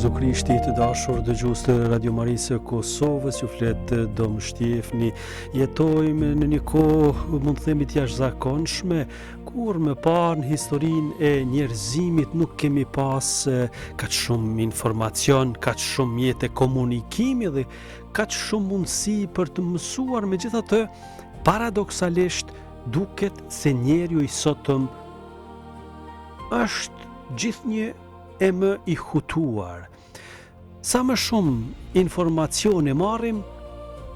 Jezu Krishti të dashur dëgjues të Radio Marisë së Kosovës, ju flet Dom Shtjefni. Jetojmë në një kohë, mund të themi të jashtëzakonshme, kur më parë në historinë e njerëzimit nuk kemi pas kaq shumë informacion, kaq shumë mjete komunikimi dhe kaq shumë mundësi për të mësuar. Megjithatë, paradoksalisht duket se njeriu i sotëm është gjithnjë e më i hutuar. Sa më shumë informacione marrim,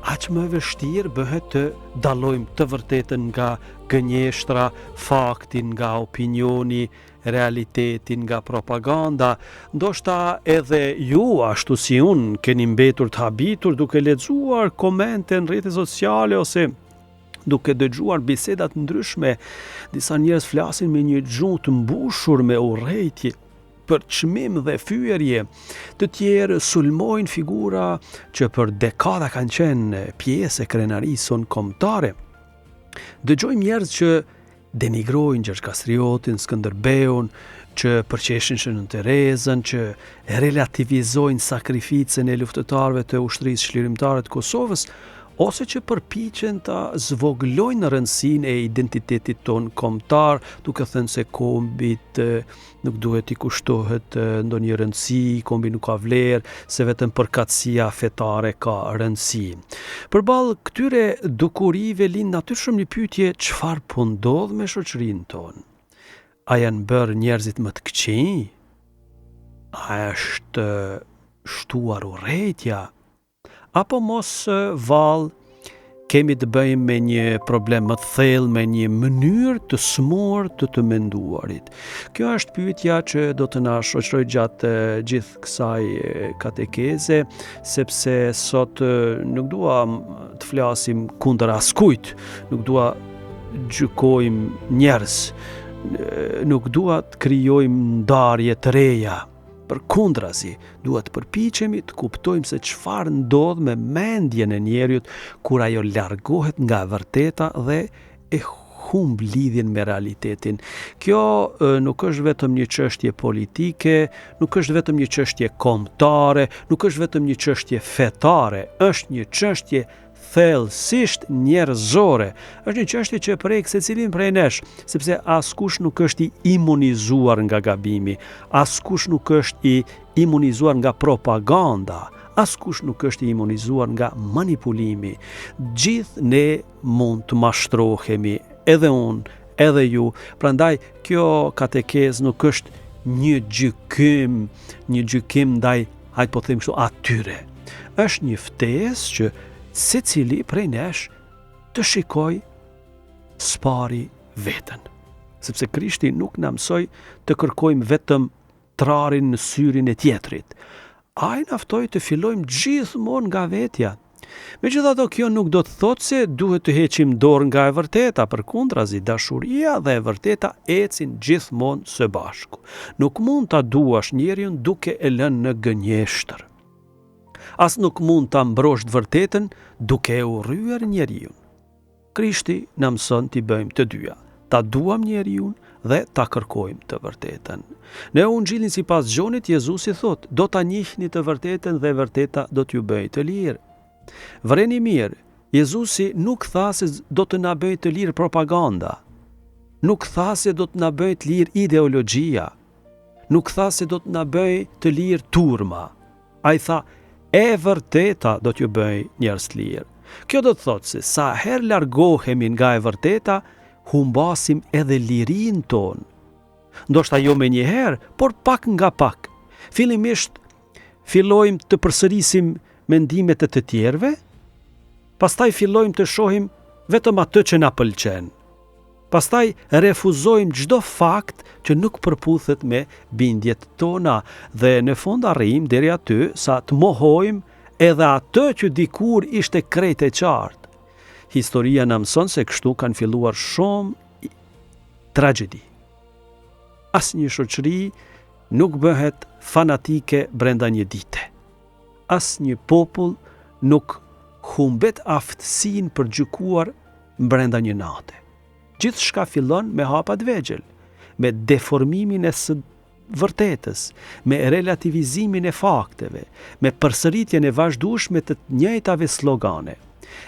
aq më vështirë bëhet të dallojmë të vërtetën nga gënjeshtra, faktin nga opinioni, realitetin nga propaganda. Ndoshta edhe ju, ashtu si unë, keni mbetur të habitur duke lexuar komente në rrjetet sociale ose duke dëgjuar biseda të ndryshme. Disa njerëz flasin me një gjuhë të mbushur me urrëtie për çmim dhe fyerje, të tjerë sulmojnë figura që për dekada kanë qenë pjesë e krenarisë sonë kombëtare. Dëgjojmë njerëz që denigrojnë Gjergj Kastriotin, Skënderbeun, që përqeshin Shënën Terezën, që relativizojnë sakrificën e luftëtarëve të ushtrisë çlirimtare të Kosovës, ose që përpiqen ta zvoglojnë rëndësinë e identitetit ton kombëtar, duke thënë se kombit nuk duhet i kushtohet ndonjë rëndësi, kombi nuk ka vlerë, se vetëm përkatësia fetare ka rëndësi. Përballë këtyre dukurive lind natyrshëm një pyetje: çfarë po ndodh me shoqërinë tonë? A janë bërë njerëzit më të këqij? A është shtuar urrëtia? Apo mos vallë kemi të bëjmë me një problem më të thellë, me një mënyrë të smur të menduarit? Kjo është pyetja që do të na shoqëroj gjatë gjithë kësaj katekeze, sepse sot nuk dua të flasim kundër askujt, nuk dua gjykojmë njerëz, nuk dua të krijojmë ndarje të reja. Përkundrazi, duhet të përpiqemi të kuptojmë se çfarë ndodh me mendjen e njeriut kur ajo largohet nga e vërteta dhe e humb lidhjen me realitetin. Kjo nuk është vetëm një çështje politike, nuk është vetëm një çështje kombëtare, nuk është vetëm një çështje fetare, është një çështje thellësisht njerëzore. Është një çështje që prek secilin prej nesh, sepse askush nuk është i imunizuar nga gabimi, askush nuk është i imunizuar nga propaganda, askush nuk është i imunizuar nga manipulimi. Gjithë ne mund të mashtrohemi, edhe unë, edhe ju. Prandaj kjo katekez nuk është një gjykim ndaj, hajde po them kështu, atyre. Është një ftesë që secili prej nesh të shikoj spari veten. Sepse Krishti nuk na mësoi të kërkojmë vetëm trarin në syrin e tjetrit. Ai na ftoi të fillojmë gjithmonë nga vetja. Megjithatë, kjo nuk do të thotë se duhet të heqim dorë nga e vërteta, përkundrazi, dashuria dhe e vërteta ecin gjithmonë së bashku. Nuk mund ta duash njeriun duke e lënë në gënjeshtër. As nuk mund ta mbrosh të vërtetën duke e urryer njeriun. Krishti na mëson t'i bëjmë të dyja. Ta duam njeriun dhe ta kërkojmë të vërtetën. Në Ungjillin sipas Gjonit, Jezusi thot: "Do ta njihni të vërtetën dhe vërteta do t'ju bëjë të lirë." Vreni mirë, Jezusi nuk tha se do të na bëjë të lirë propaganda. Nuk tha se do të na bëjë të lirë ideologjia. Nuk tha se do të na bëjë të lirë turma. Ai tha: "E vërteta do t'ju bëj njerëz të lirë." Kjo do të thotë se sa herë largohemi nga e vërteta, humbasim edhe lirinë tonë. Ndoshta jo me një herë, por pak nga pak. Fillimisht fillojmë të përsërisim mendimet e të tjerëve, pastaj fillojmë të shohim vetëm atë që na pëlqen. Pastaj refuzojmë çdo fakt që nuk përputhet me bindjet tona dhe në fund arrijmë deri aty sa të mohojmë edhe atë që dikur ishte krejt e qartë. Historia na mëson se kështu kanë filluar shumë tragjedi. Asnjë shoqëri nuk bëhet fanatike brenda një dite. Asnjë popull nuk humbet aftësinë për gjykuar brenda një nate. Gjithçka fillon me hapa të vegjël, me deformimin e vërtetës, me relativizimin e fakteve, me përsëritjen e vazhdueshme të njëjtave slogane,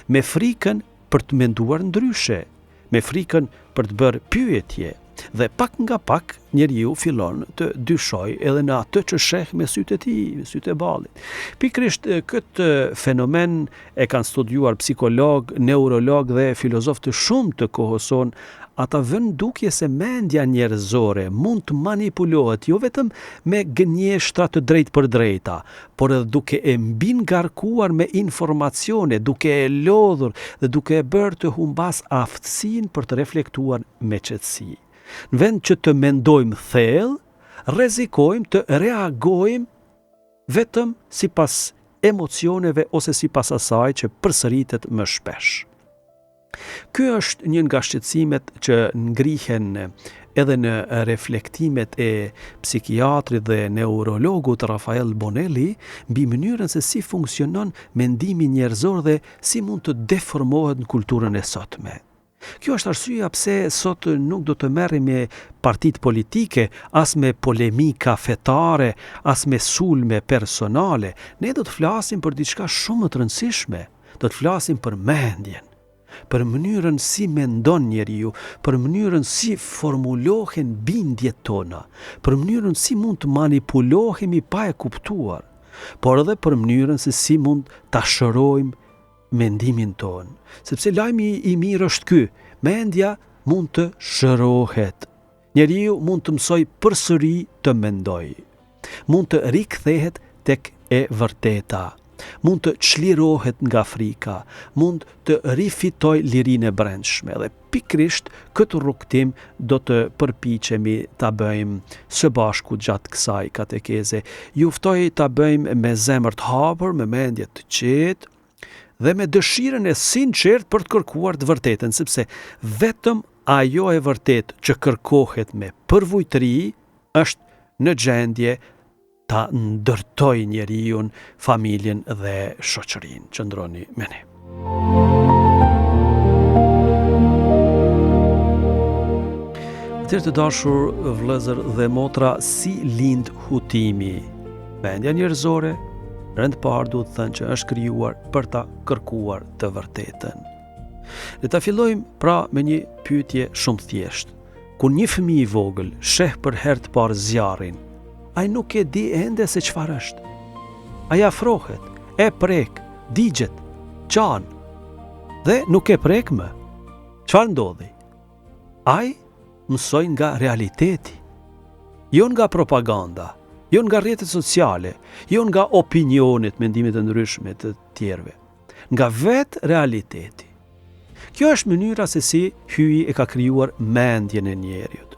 me frikën për të menduar ndryshe, me frikën për të bërë pyetje, dhe pak nga pak njeriu fillon të dyshoj edhe në atë që sheh me sytë e tij, me sytë e ballit. Pikërisht këtë fenomen e kanë studiuar psikolog, neurolog dhe filozof të shumë të kohës sonë. Ata vënë dukje se mendja njerëzore mund të manipulohet jo vetëm me gënjeshtra të drejtë për drejta, por edhe duke e mbi ngarkuar me informacione, duke e lodhur dhe duke e bërë të humbas aftësinë për të reflektuar me qetësi. Në vend që të mendojmë thellë, rrezikojmë të reagojmë vetëm sipas emocioneve ose sipas asaj që përsëritet më shpesh. Ky është një nga shqetësimet që ngrihen edhe në reflektimet e psikiatrit dhe neurologut Rafael Bonelli mbi mënyrën se si funksionon mendimi njerëzor dhe si mund të deformohet në kulturën e sotme. Kjo është arsyeja pse sot nuk do të merrem me partitë politike, as me polemika fetare, as me sulme personale. Ne do të flasim për diçka shumë të rëndësishme. Do të flasim për mendjen, për mënyrën si mendon njeriu, për mënyrën si formulohen bindjet tona, për mënyrën si mund të manipulohemi pa e kuptuar, por edhe për mënyrën se si mund ta shërojmë mendimin ton. Sepse lajmi i mirë është ky, mendja mund të shërohet. Njeriu mund të mësoj përsëri të mendoj. Mund të rikthehet tek e vërteta. Mund të çlirohet nga frika, mund të rifitoj lirinë e brendshme dhe pikrisht këtë rrugtim do të përpiqemi ta bëjmë së bashku gjatë kësaj katekeze. Ju ftoj ta bëjmë me zemër të hapur, me mendje të qetë dhe me dëshirën e sinqertë për të kërkuar të vërtetën, sepse vetëm ajo e vërtetë që kërkohet me përvujtëri është në gjendje ta ndërtoj njeriun, familjen dhe shoqërinë. Qëndroni me ne. Atëherë të dashur vëllezër dhe motra, si lind hutimi? Mendja njerëzore rend parë duhet të thënë që është krijuar për ta kërkuar të vërtetën. Le ta fillojmë pra me një pyetje shumë thjeshtë. Kur një fëmijë i vogël sheh për herë të parë zjarrin, ai nuk e di ende se çfarë është. Ai afrohet, e prek, digjet, qan dhe nuk e prek më. Çfarë ndodhi? Ai mësoi nga realiteti, jo nga propaganda, jo nga rrjetet sociale, jo nga opinionet, mendimet e ndryshme të tjerëve, nga vetë realiteti. Kjo është mënyra se si hyi e ka krijuar mendjen e njeriut.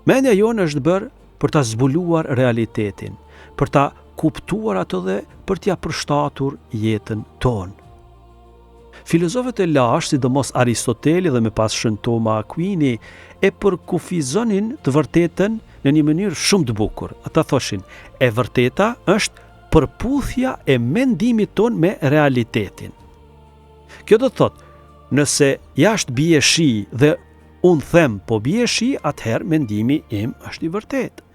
Mendja jonë është bërë për ta zbuluar realitetin, për ta kuptuar atë dhe për t'ia përshtatur jetën tonë. Filozofët e lashtë, sidomos Aristoteli dhe më pas Shën Toma Aquini, e përkufizonin të vërtetën në një mënyrë shumë të bukur. Ata thoshin, e vërteta është përputhja e mendimit ton me realitetin. Kjo do të thotë, nëse jashtë bie shi dhe unë them po bie shi, atëherë mendimi im është i vërtetë.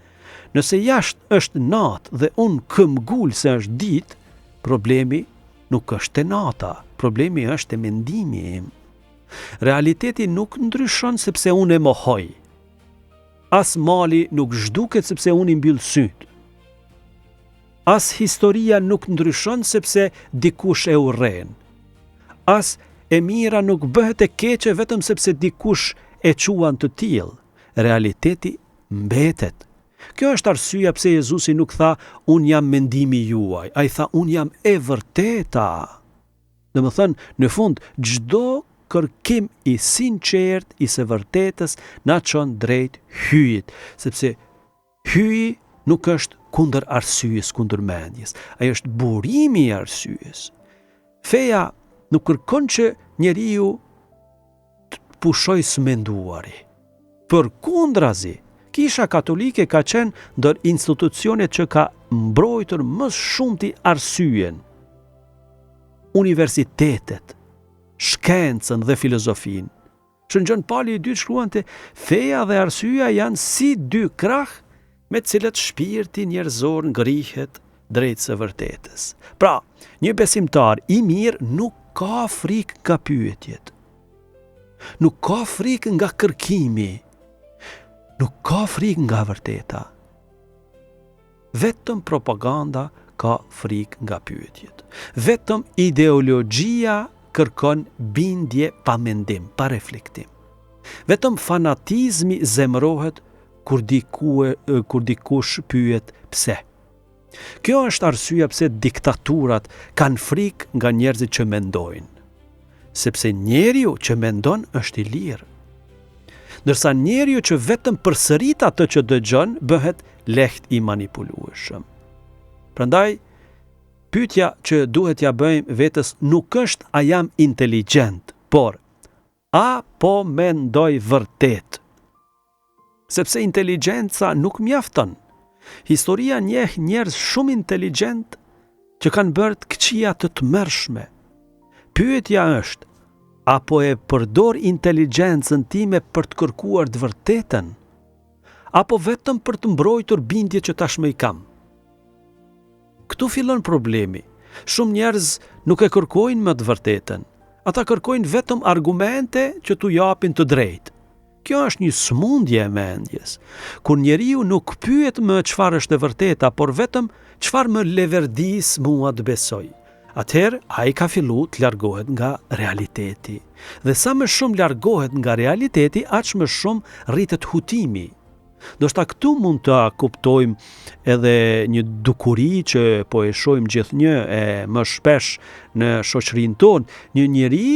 Nëse jashtë është natë dhe unë këmbgul se është ditë, problemi nuk është e nata, problemi është e mendimi im. Realiteti nuk ndryshon sepse unë e mohoj. As mali nuk zhduket sepse unë i mbyll syt. As historia nuk ndryshon sepse dikush e urren. As e mira nuk bëhet e keqe vetëm sepse dikush e quan të tillë. Realiteti mbetet. Kjo është arsyeja pse Jezusi nuk tha unë jam mendimi juaj, ai tha unë jam e vërteta. Domethënë, në fund çdo kërkim i sinqert i së vërtetës na çon drejt hyjit, sepse hyji nuk është kundër arsyes, kundër mendjes, ai është burimi i arsyes. Feja nuk kërkon që njeriu të pushoj së menduari. Përkundrazi, Kisha Katolike ka qenë ndër institucionet që ka mbrojtur më shumti arsyen. Universitetet, shkencën dhe filozofin. Shën Gjon Pali II shkruante, feja dhe arsyeja janë si dy krah me cilët shpirti njerëzor ngrihet drejt së vërtetës. Pra, një besimtar i mirë nuk ka frikë nga pyetjet, nuk ka frikë nga kërkimi, nuk ka frikë nga vërteta. Vetëm propaganda ka frikë nga pyetjet. Vetëm ideologjia kërkon bindje pa mendim, pa reflektim. Vetëm fanatizmi zemrohet kur dikush pyet pse. Kjo është arsyeja pse diktaturat kanë frikë nga njerëzit që mendojnë. Sepse njeriu që mendon është i lirë. Ndërsa njeriu që vetëm përsërit atë që dëgjon bëhet lehtë i manipulueshëm. Prandaj, pyetja që duhet ja bëjmë vetes nuk është a jam inteligjent, por a po mendoj vërtet? Sepse inteligjenca nuk mjafton. Historia njeh njerëz shumë inteligjent që kanë bërë të këqija të tmerrshme. Pyetja është, apo e përdor inteligjencën time për të kërkuar të vërtetën, apo vetëm për të mbrojtur bindjet që tashmë i kam? Këtu fillon problemi. Shumë njerëz nuk e kërkojnë më të vërtetën. Ata kërkojnë vetëm argumente që t'u japin të drejtë. Kjo është një smundje e mendjes, kur njeriu nuk pyet më çfarë është e vërteta, por vetëm çfarë më leverdis mua të besoj. Atëherë, ai ka filluar të largohet nga realiteti. Dhe sa më shumë largohet nga realiteti, aq më shumë rritet hutimi. Do shta këtu mund të kuptojmë edhe një dukuri që po e shohim gjithnjë e më shpesh në shoqërinë tonë. Një njeri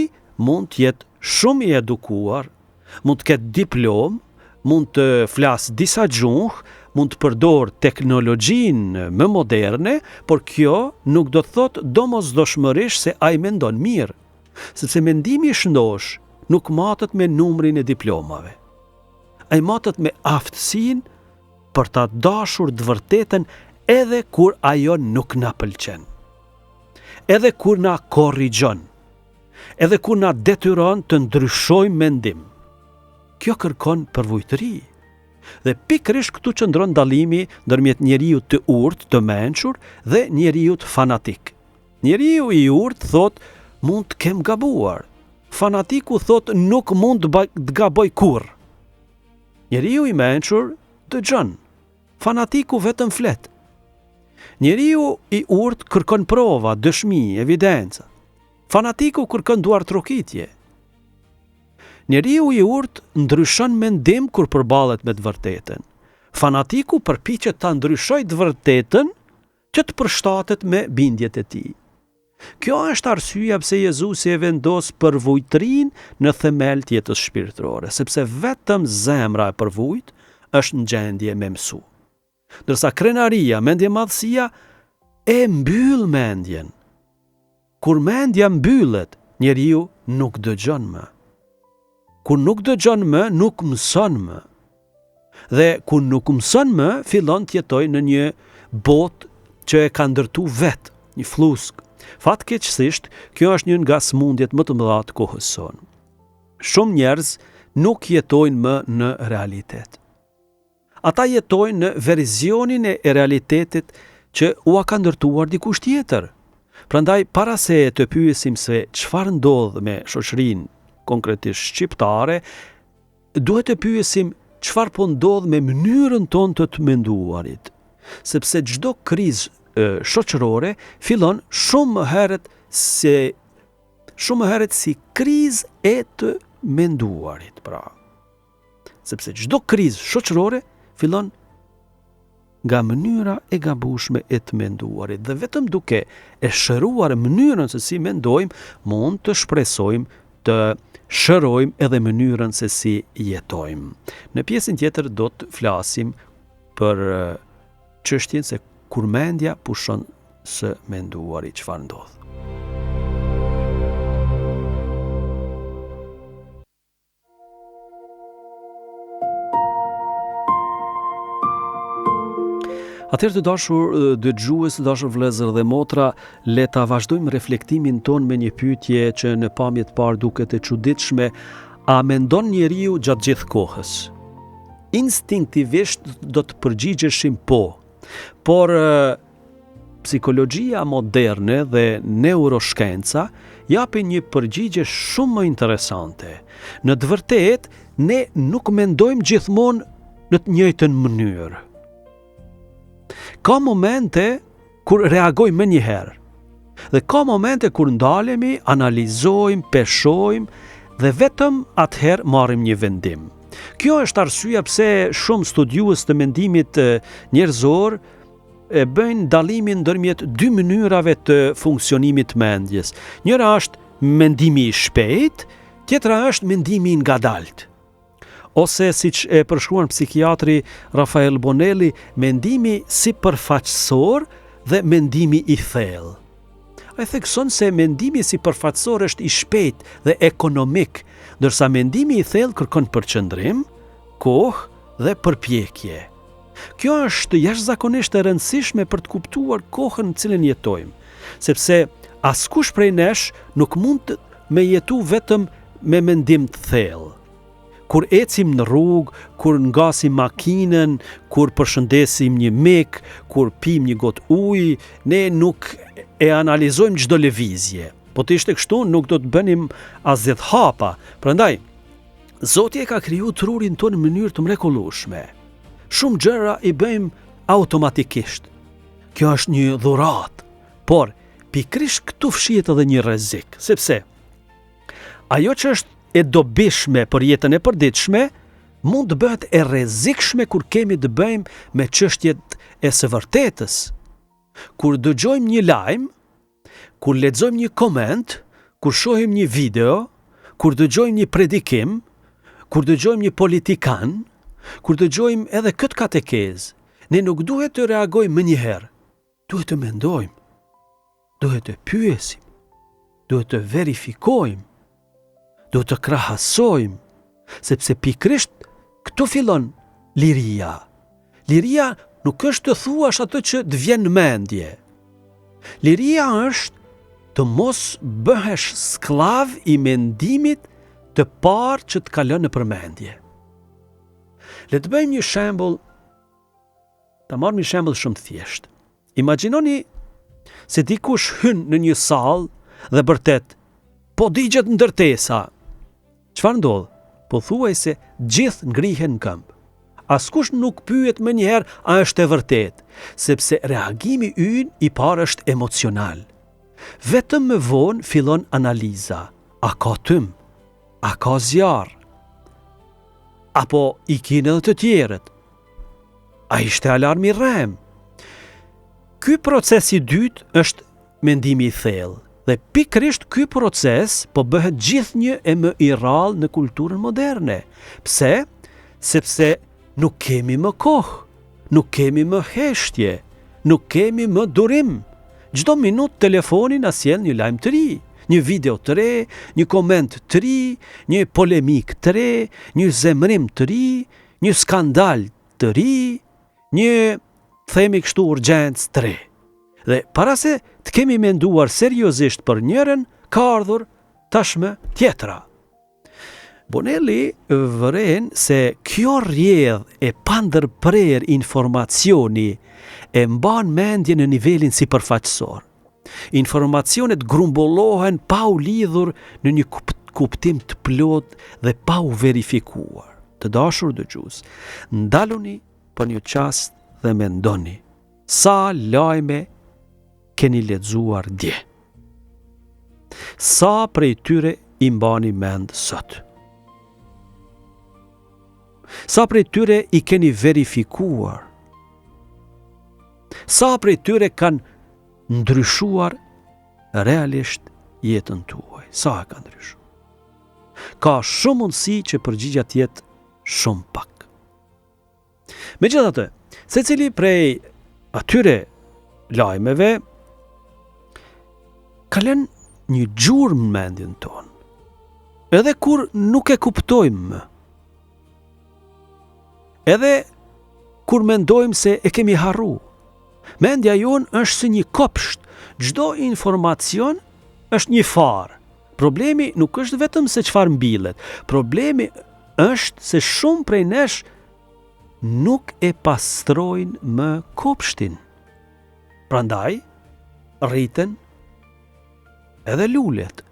mund të jetë shumë i edukuar, mund të ketë diplom, mund të flasë disa gjuhë, mund të përdor teknologjinë më moderne, por kjo nuk do të thotë domosdoshmërisht se ai mendon mirë, sepse mendimi i shëndosh nuk matet me numrin e diplomave. Ai matet me aftësinë për ta dashur të vërtetën edhe kur ajo nuk na pëlqen, edhe kur na korrigjon, edhe kur na detyron të ndryshojmë mendim. Kjo kërkon përvojtëri. Dhe pikërisht këtu qëndron dallimi ndërmjet njeriu të urtë, të mençur dhe njeriu fanatik. Njeriu i urtë thot mund të kem gabuar. Fanatiku thot nuk mund të gaboj kurrë. Njeriu i mençur dëgjon. Fanatiku vetëm flet. Njeriu i urtë kërkon prova, dëshmi, evidenca. Fanatiku kërkon duar trokitje. Njeriu i urtë ndryshon mendim kur përballet me të vërtetën. Fanatiku përpiqet ta ndryshojë të vërtetën që të përshtatet me bindjet e tij. Kjo është arsyeja pse Jezusi e vendos përvojtërinë në themel të jetës shpirtërore, sepse vetëm zemra e përvojt është në gjendje me mësu. Ndërsa krenaria, mendjemadhësia e mbyll mendjen. Kur mendja mbyllet, njeriu nuk dëgjon më. Kur nuk dëgjon më, nuk mëson më. Dhe kur nuk mëson më, fillon të jetojë në një botë që e ka ndërtu vetë, një flusk. Fatkeqësisht, kjo është një nga smundjet më të mëdha të kohës sonë. Shumë njerëz nuk jetojnë më në realitet. Ata jetojnë në versionin e realitetit që ua ka ndërtuar dikush tjetër. Prandaj, para se të pyesim se çfarë ndodh me shoqërinë konkretisht shqiptare, duhet të pyesim çfarë po ndodh me mënyrën tonë të menduarit. Sepse çdo krizë shoqërore fillon shumë herët si krizë e të menduarit, pra. Sepse çdo krizë shoqërore fillon nga mënyra e gabueshme e të menduarit, dhe vetëm duke e shëruar mënyrën se si mendojmë, mund të shpresojmë të shërojmë edhe mënyrën se si jetojmë. Në pjesën tjetër do të flasim për çështjen se kur mendja pushon së menduari, çfarë ndodh. Atëherë të dashur dëgjues, të dashur vëllezër dhe motra, le ta vazhdojmë reflektimin ton me një pyetje që në pamje të parë duket e çuditshme: a mendon njeriu gjatë gjithë kohës? instinktivisht do të përgjigjeshim po. Por psikologjia moderne dhe neuroshkenca japin një përgjigje shumë më interesante. Në të vërtetë, ne nuk mendojmë gjithmonë në të njëjtën mënyrë. Ka momente kur reagojmë më njëherë, dhe ka momente kur ndalemi, analizojmë, peshojmë dhe vetëm atëherë marrim një vendim. Kjo është arsyeja pse shumë studiues të mendimit njerëzor e bëjnë dallimin ndërmjet dy mënyrave të funksionimit të mendjes. Njëra është mendimi i shpejt, tjetra është mendimi i ngadalt. Ose siç e përshkruan psikiatri Rafael Bonelli, mendimi sipërfaqësor dhe mendimi i thellë. Ai thekson se mendimi sipërfaqësor është i shpejtë dhe ekonomik, ndërsa mendimi i thellë kërkon përqendrim, kohë dhe përpjekje. Kjo është jashtëzakonisht e rëndësishme për të kuptuar kohën në cilën jetojmë, sepse askush prej nesh nuk mund me jetu vetëm me mendim të thellë. Kur ecim në rrugë, kur ngasim makinën, kur përshëndesim një mik, kur pim një gotë ujë, ne nuk e analizojmë çdo lëvizje. Po të ishte kështu, nuk do të bënim asnjë hapa. Prandaj, Zoti e ka kriju trurin tonë në mënyrë të mrekullueshme. Shumë gjëra i bëjmë automatikisht. Kjo është një dhuratë, por pikërisht këtu fshihet edhe një rrezik, sepse ajo që është e dobishme për jetën e përditshme mund të bëhet e rrezikshme kur kemi të bëjmë me çështjet e së vërtetës. Kur dëgjojmë një lajm, kur lexojmë një koment, kur shohim një video, kur dëgjojmë një predikim, kur dëgjojmë një politikan, kur dëgjojmë edhe këtë katekezë, ne nuk duhet të reagojmë më njëherë. Duhet të mendojmë, duhet të pyesim, duhet të verifikojmë, duhet të krahasojmë, sepse pikërisht këtu fillon liria. Liria nuk është të thuash atë që të vjen në mendje. Liria është të mos bëhesh sklav i mendimit të parë që të kalon në përmendje. Le të bëjmë një shembull, ta marrim një shembull shumë të thjeshtë. Imagjinoni se dikush hyn në një sallë dhe vërtet po digjet ndërtesa. Çfarë ndodh? Pothuajse gjithë ngrihen në këmbë. Askush nuk pyet më njëherë a është e vërtetë, sepse reagimi ynë i parë është emocional. Vetëm më vonë fillon analiza. A ka tym? A ka zjarr? Apo i kinë edhe të tjerët? A ishte alarmi rrem? Ky proces i dytë është mendimi i thellë. Dhe pikërisht ky proces po bëhet gjithnjë e më i rrallë në kulturën moderne. Pse? Sepse nuk kemi më kohë, nuk kemi më heshtje, nuk kemi më durim. Çdo minutë telefoni na sjell një lajm të ri, një video të re, një koment të ri, një polemik të re, një zemrim të ri, një skandal të ri, një themi kështu urgjencë të re. Dhe para se të kemi menduar seriozisht për njërin, ka ardhur tashmë tjetra. Bonelli vëren se kjo rrjedhë e pandërprer informacioni e mban mendje në nivelin sipërfaqësor. Informacionet grumbullohen pa u lidhur në një kuptim të plot dhe pa u verifikuar. Të dashur dëgjues, ndaluni për një çast dhe mendoni, sa lajme keni lexuar dje? Sa prej tyre i mbani mend sot? Sa prej tyre i keni verifikuar? Sa prej tyre kanë ndryshuar realisht jetën tuaj? Sa e kanë ndryshuar? Ka shumë mundësi që përgjigja të jetë shumë pak. Megjithatë, secili prej atyre lajmeve ka lënë një gjurmë në mendjen tonë, edhe kur nuk e kuptojmë, edhe kur mendojmë se e kemi harru. Mendja jonë është si një kopsht, çdo informacion është një farë. Problemi nuk është vetëm se çfarë mbillet, problemi është se shumë prej nesh nuk e pastrojnë më kopshtin. Prandaj, rriten edhe lulet.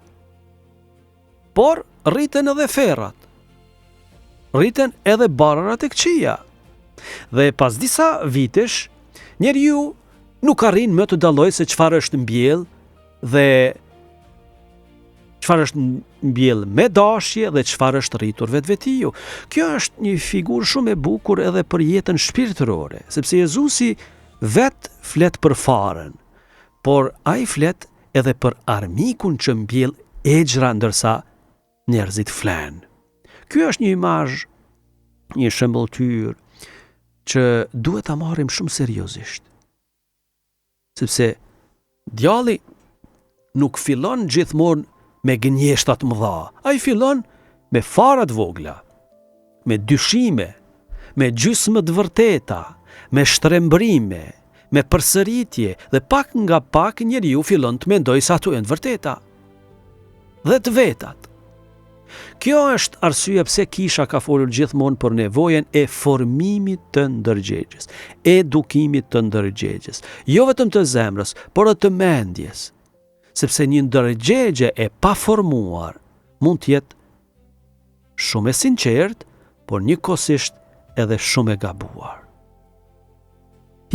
Por, rriten edhe ferrat. Rriten edhe barrat e këqija. Dhe pas disa vitesh, njeriu nuk arrin më të dallojë se çfarë është mbjell dhe çfarë është mbjell me dashje dhe çfarë është rritur vetvetiu. Kjo është një figurë shumë e bukur edhe për jetën shpirtërore, sepse Jezusi vet flet për farën, por ai flet edhe për armikun që mbjell egjra ndërsa njerëzit flenë. Ky është një imazh, një shembulltyr që duhet ta marrim shumë seriozisht. Sepse djalli nuk fillon gjithmonë me gënjeshta të mëdha. Ai fillon me fara të vogla, me dyshime, me gjysmë të vërteta, me shtrembrime, me përsëritje dhe pak nga pak njeriu fillon të mendojë se ato janë të vërteta dhe të vetat. Kjo është arsyeja pse Kisha ka folur gjithmonë për nevojën e formimit të ndërgjegjes, edukimit të ndërgjegjes, jo vetëm të zemrës, por edhe të mendjes, sepse një ndërgjegje e paformuar mund të jetë shumë e sinqert, por njëkohësisht edhe shumë e gabuar.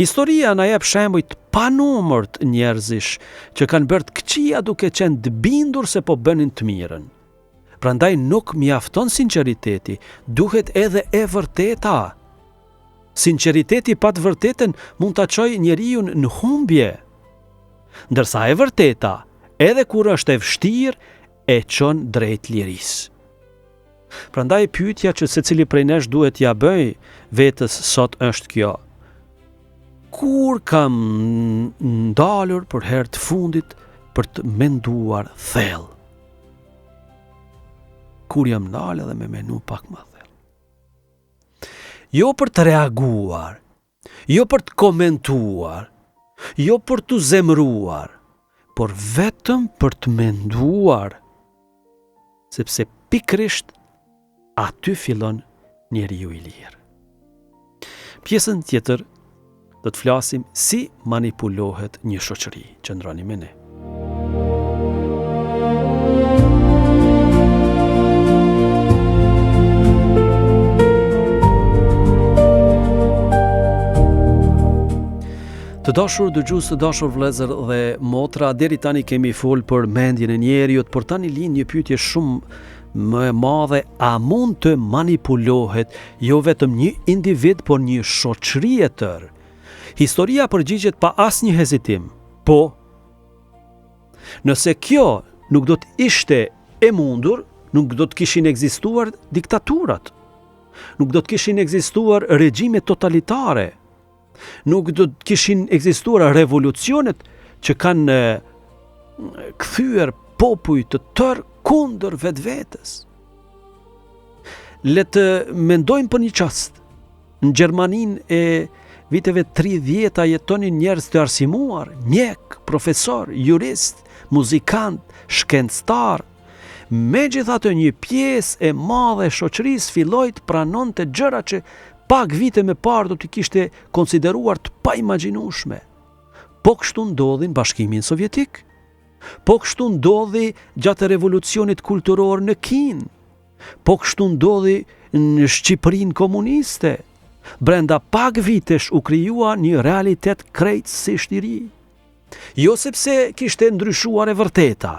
Historia na jep shembuj të panumërt njerëzish që kanë bërë të këqija duke qenë të bindur se po bënin të mirën. Prandaj nuk mjafton sinqeriteti, duhet edhe e vërteta. Sinqeriteti pa të vërtetën mund ta çojë njeriu në humbje. Ndërsa e vërteta, edhe kur është e vështirë, e çon drejt lirisë. Prandaj pyetja që secili prej nesh duhet ja bëj vetes sot është kjo: kur kam ndalur për herë të fundit për të menduar thellë? Kur jam ndalë dhe me menu pak më thellë. Jo për të reaguar, jo për të komentuar, jo për të zemruar, por vetëm për të menduar, sepse pikrisht aty fillon njeriu i lirë. Pjesën tjetër do të flasim si manipulohet një shoqëri. Qëndroni me ne. Të dashur dëgjues, të dashur vëllezër dhe motra, deri tani kemi fol për mendjen e njeriut, por tani lind një pyetje shumë më e madhe: a mund të manipulohet jo vetëm një individ, por një shoqëri e tërë? Historia përgjigjet pa asnjë hezitim: po. Nëse kjo nuk do të ishte e mundur, nuk do të kishin ekzistuar diktaturat, nuk do të kishin ekzistuar regjime totalitare, nuk do të kishin ekzistuar revolucionet që kanë kthyer popull të tërë kundër vetvetes. Le të mendojmë për një çast. Në Gjermaninë e viteve 30 jetonin njerëz të arsimuar, mjek, profesor, jurist, muzikant, shkencëtar. Megjithatë, një pjesë e madhe e shoqërisë filloi të pranonte gjëra që pak vite më parë do t'i kishte konsideruar të paimagjinueshme. Po kështu ndodhi në Bashkimin Sovjetik, po kështu ndodhi gjatë revolucionit kulturor në Kinë, po kështu ndodhi në Shqipërinë komuniste. Brenda pak vitesh u krijua një realitet krejtësisht i ri. Jo sepse kishte ndryshuar e vërteta,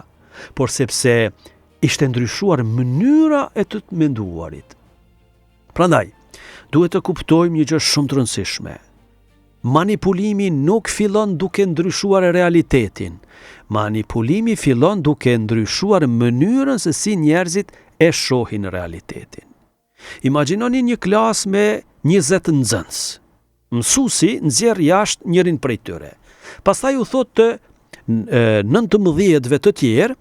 por sepse ishte ndryshuar mënyra e të menduarit. Prandaj, duhet të kuptojmë një gjë shumë të rëndësishme. Manipulimi nuk fillon duke ndryshuar realitetin. Manipulimi fillon duke ndryshuar mënyrën se si njerëzit e shohin realitetin. Imagjinoni një klasë me 20 nxënës. Mësuesi nxjerr jashtë njërin prej tyre. Pastaj u thot të 19-ve të tjerë: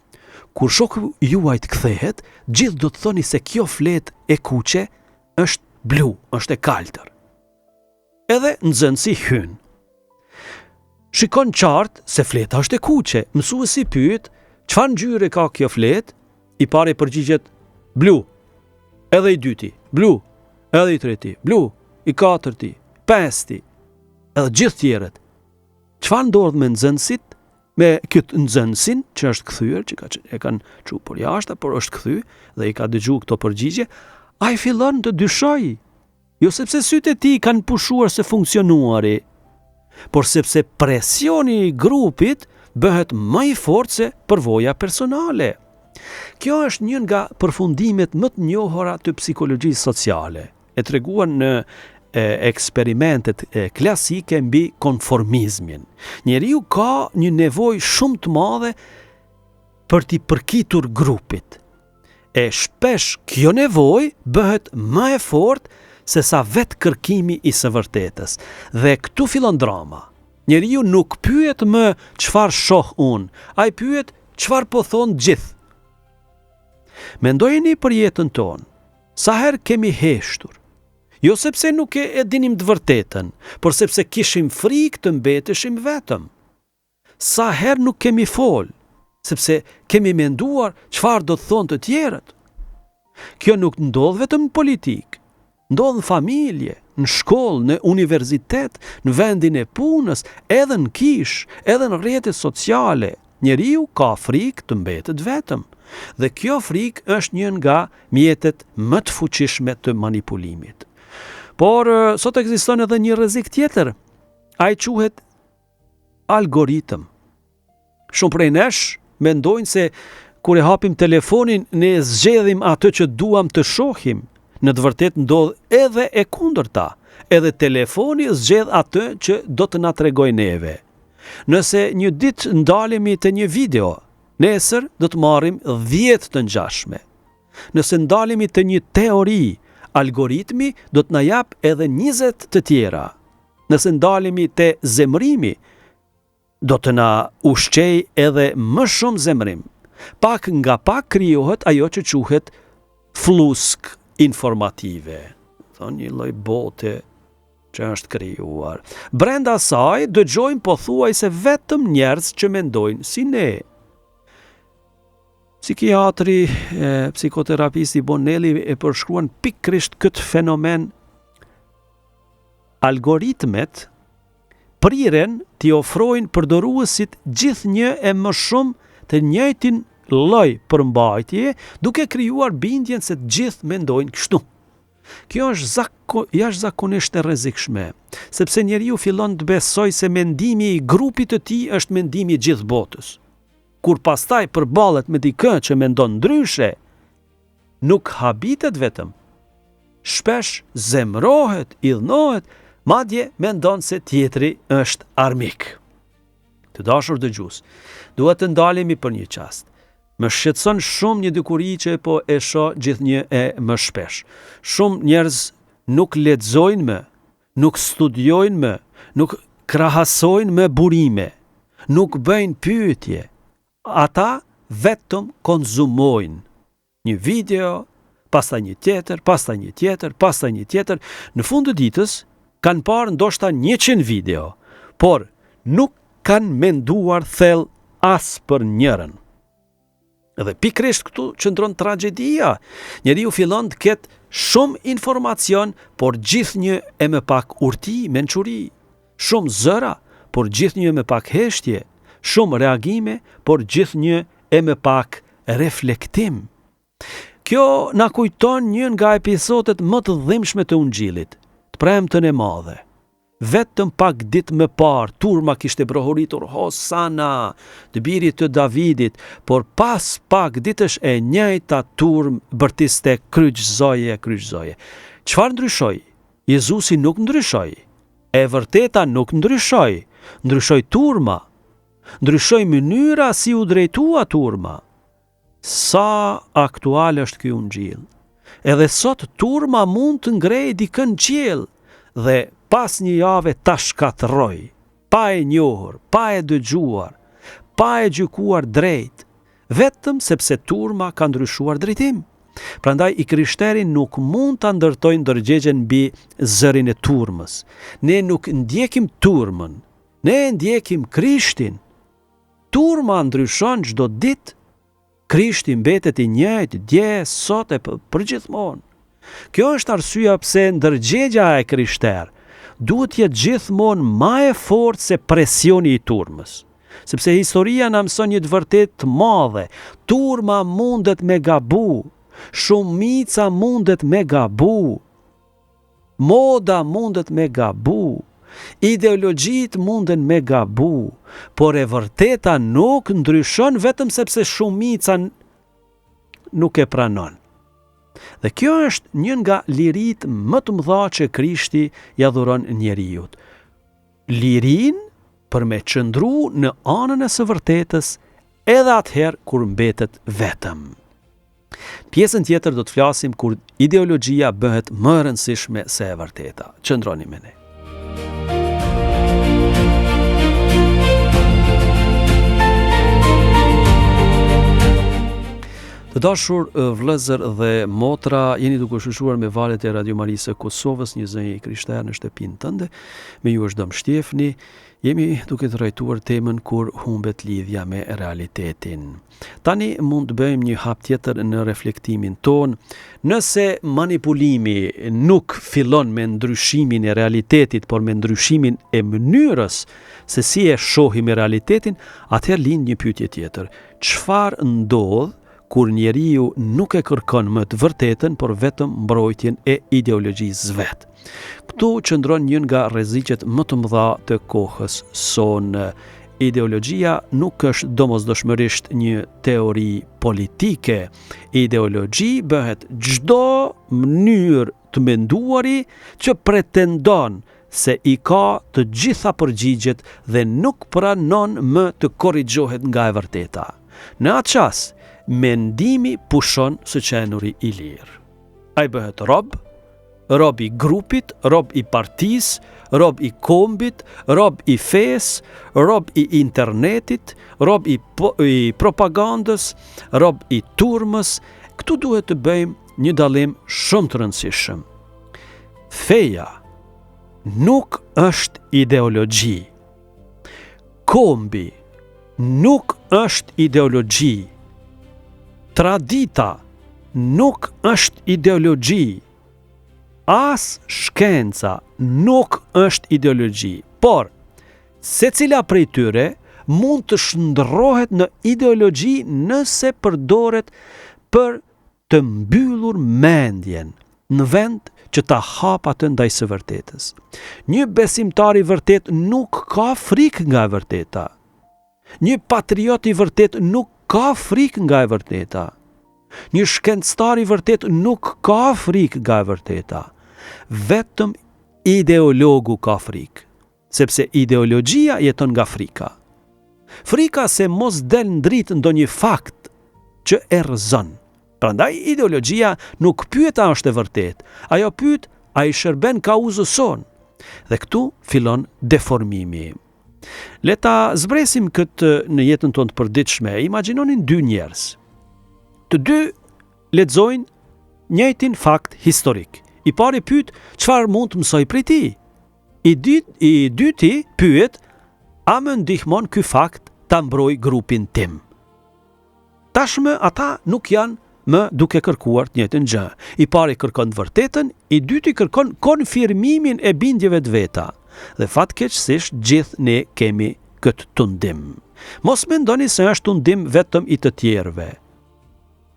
kur shoku juaj të kthehet, gjithë do të thoni se kjo fletë e kuqe është blu, është e kaltër. Edhe nxënësi hyn. Shikon qartë se fleta është e kuqe. Mësuesi pyet: çfarë ngjyre ka kjo fletë? I pari përgjigjet: blu. Edhe i dyti: blu. Edhe i treti: blu. i katërti, pesti, edhe gjithë tjerët. Çfarë ndodh me nxënësit, me këtë nxënësin që është kthyer, që e kanë çu për jashtë, por është kthy dhe i ka dëgjuar këto përgjigje, ai fillon të dyshojë. Jo sepse sytë e tij kanë pushuar se funksionuari, por sepse presioni i grupit bëhet më i fortë se përvoja personale. Kjo është një nga përfundimet më të njohura të psikologjisë sociale, e treguar në eksperimentet klasike mbi konformizmin. Njeriu ka një nevojë shumë të madhe për t'i përkitur grupit. E shpesh kjo nevojë bëhet më e fortë se sa vetë kërkimi i së vërtetës. Dhe këtu fillon drama. Njeriu nuk pyet më çfarë shoh unë, ai pyet çfarë po thonë gjithë. Mendojeni për jetën tonë, sa herë kemi heshtur, jo sepse nuk e dinim të vërtetën, por sepse kishim frikë të mbeteshim vetëm. Sa herë nuk kemi folë, sepse kemi menduar çfarë do të thonë të tjerët. Kjo nuk ndodh vetëm në politikë, ndodh në familje, në shkollë, në universitet, në vendin e punës, edhe në kishë, edhe në rrjetet sociale. Njeriu ka frikë të mbetet vetëm. Dhe kjo frikë është një nga mjetet më të fuqishme të manipulimit. Por sot ekziston edhe një rrezik tjetër. Ai quhet algoritëm. Shumë prej nesh mendojnë se kur e hapim telefonin ne zgjedhim atë që duam të shohim. Në të vërtetë ndodh edhe e kundërta. Edhe telefoni zgjedh atë që do të na tregojë neve. Nëse një ditë ndalemi te një video, nesër do të marrim 10 të ngjashme. Nëse ndalemi te një teori, algoritmi do të na jap edhe 20 të tjera. Nëse ndalemi te zemrimi, do të na ushqej edhe më shumë zemrim. Pak nga pak krijohet ajo që quhet flusk informative. Thonë një lloj bote që është krijuar. Brenda saj dëgjojmë pothuajse vetëm njerëz që mendojnë si ne. Psikiatri, psikoterapisti Bonelli e përshkruan pikërisht këtë fenomen. Algoritmet priren t'i ofrojnë përdoruesit gjithnjë e më shumë të njëjtin lloj përmbajtje, duke krijuar bindjen se të gjithë mendojnë kështu. Kjo është jashtëzakonisht e rrezikshme, sepse njeriu fillon të besojë se mendimi i grupit të tij është mendimi i gjithë botës. Kur pastaj përballet me dikë që mendon ndryshe, nuk habitet vetëm. Shpesh zemrohet, idhnohet, madje mendon se tjetri është armik. Të dashur dëgjues, duhet të ndalemi për një çast. Më shqetëson shumë një dykuri që po e shoh gjithnjë e më shpesh. Shumë njerëz nuk lexojnë më, nuk studiojnë më, nuk krahasojnë më burime, nuk bëjnë pyetje. Ata vetëm konzumojnë një video, pastaj një tjetër, pastaj një tjetër, pastaj një tjetër. Në fund të ditës kanë parë ndoshta 100 video, por nuk kanë menduar thellë as për njërin. Edhe pikërisht këtu qëndron tragjedia. Njeriu fillon të ketë shumë informacion, por gjithnjë e më pak urti, mençuri. Shumë zëra, por gjithnjë me pak heshtje. Shumë reagime, por gjithnjë e më pak reflektim. Kjo na kujton një nga episodet më të dhimbshme të Ungjillit, të premtën e madhe. Vetëm pak ditë më parë, turma kishte brohuritur Hosana, të birit të Davidit, por pas pak ditësh e njëjta turmë bërtiste kryqëzoje. Çfarë ndryshoi? Jezusi nuk ndryshoi. E vërteta nuk ndryshoi. Ndryshoi turma. Ndryshoi mënyra si u drejtua turma. Sa aktual është ky Ungjill. Edhe sot turma mund të ngrejë dikën në qiell dhe pas një jave ta shkatërroj, pa e njohur, pa e dëgjuar, pa e gjykuar drejt, vetëm sepse turma ka ndryshuar drejtim. Prandaj i krishterë nuk mund ta ndërtojnë ndërgjegjen mbi zërin e turmës. Ne nuk ndjekim turmën, ne ndjekim Krishtin. Turma ndryshon çdo ditë, Krishti mbetet i njëjtë dje, sot e përgjithmonë. Kjo është arsyeja pse ndërgjegja e krishterë duhet të jetë gjithmonë më e fortë se presioni i turmës. Sepse historia na mëson një të vërtetë të madhe. Turma mundet me gabu, shumica mundet me gabu, moda mundet me gabu, ideologjit munden me gabu, por e vërteta nuk ndryshon vetëm sepse shumica nuk e pranon. Dhe kjo është një nga lirit më të mëdha që Krishti ja dhuron njeriut. Lirin për me qëndru në anën e së vërtetës edhe atëherë kur mbetet vetëm. Pjesën tjetër do të flasim kur ideologjia bëhet më e rëndësishme se e vërteta. Qëndroni me ne. Të dashur vëllezër dhe motra, jeni duke shoqëruar me valët e Radio Marisë Kosovës, një zënje krishterë në shtëpinë tënde. Me ju është Dom Shtjefni. Jemi duke trajtuar temën kur humbet lidhja me realitetin. Tani mund të bëjmë një hap tjetër në reflektimin ton. Nëse manipulimi nuk fillon me ndryshimin e realitetit, por me ndryshimin e mënyrës se si e shohim realitetin, atëherë lind një pyetje tjetër. Çfarë ndodh kur njeriu nuk e kërkon më të vërtetën, por vetëm mbrojtjen e ideologjisë vet? Këtu qëndron një nga rreziqet më të mëdha të kohës sonë. Ideologjia nuk është domosdoshmërisht një teori politike. Ideologji bëhet çdo mënyrë të menduari që pretendon se i ka të gjitha përgjigjet dhe nuk pranon më të korrigjohet nga e vërteta. Në atë çast, mendimi pushon së qenuri i lirë. Ai bëhet rob i grupit, rob i partisë, rob i kombit, rob i fesë, rob i internetit, rob i propagandës, rob i turmës. Këtu duhet të bëjmë një dallim shumë të rëndësishëm. Feja nuk është ideologji. Kombi nuk është ideologji. Tradita nuk është ideologji. As shkenca nuk është ideologji. Por, secila prej tyre mund të shndërrohet në ideologji nëse përdoret për të mbyllur mendjen në vend që ta hap atë ndaj së vërtetës. Një besimtar i vërtet nuk ka frikë nga e vërteta. Një patriot i vërtet nuk ka frikë nga e vërteta. Një shkencëtar i vërtet nuk ka frikë nga e vërteta. Vetëm ideologu ka frikë, sepse ideologjia jeton nga frika. Frika se mos del ndrit ndonjë fakt që e rrezon. Prandaj ideologjia nuk pyet a është e vërtet, ajo pyet a i shërben kauzës son. Dhe këtu fillon deformimi. Le ta zbresim këtë në jetën tonë të përditshme. Imagjinonin dy njerëz. Të dy lexojnë njëjtin fakt historik. I pari pyet çfarë mund të mësoj prej tij. I dyti pyet a më ndihmon ky fakt ta mbroj grupin tim. Tashmë ata nuk janë më duke kërkuar të njëjtën gjë. I pari kërkon të vërtetën, i dyti kërkon konfirmimin e bindjeve të veta. Dhe fatkeqësisht gjithë ne kemi këtë tundim. Mos mendoni se është tundim vetëm i të tjerëve.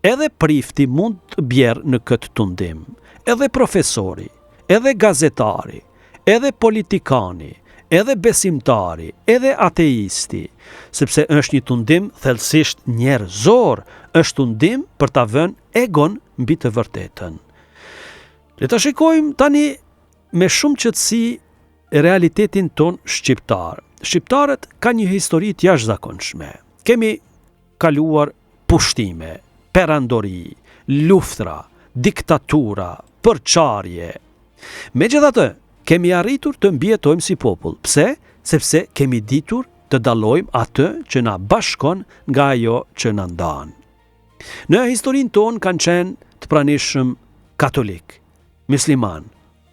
Edhe prifti mund të bjerë në këtë tundim. Edhe profesori, edhe gazetari, edhe politikani, edhe besimtari, edhe ateisti, sepse është një tundim thellësisht njerëzor, është tundim për ta vënë egon mbi të vërtetën. Le ta shikojmë tani me shumë qetësi realitetin ton shqiptar. Shqiptarët kanë një histori të jashtëzakonshme. Kemi kaluar pushtime, perandori, luftra, diktatura, përçarje. Megjithatë, kemi arritur të mbijetojmë si popull. Pse? Sepse kemi ditur të dallojmë atë që na bashkon nga ajo që na ndan. Në historinë tonë kanë qenë të pranishëm katolik, musliman,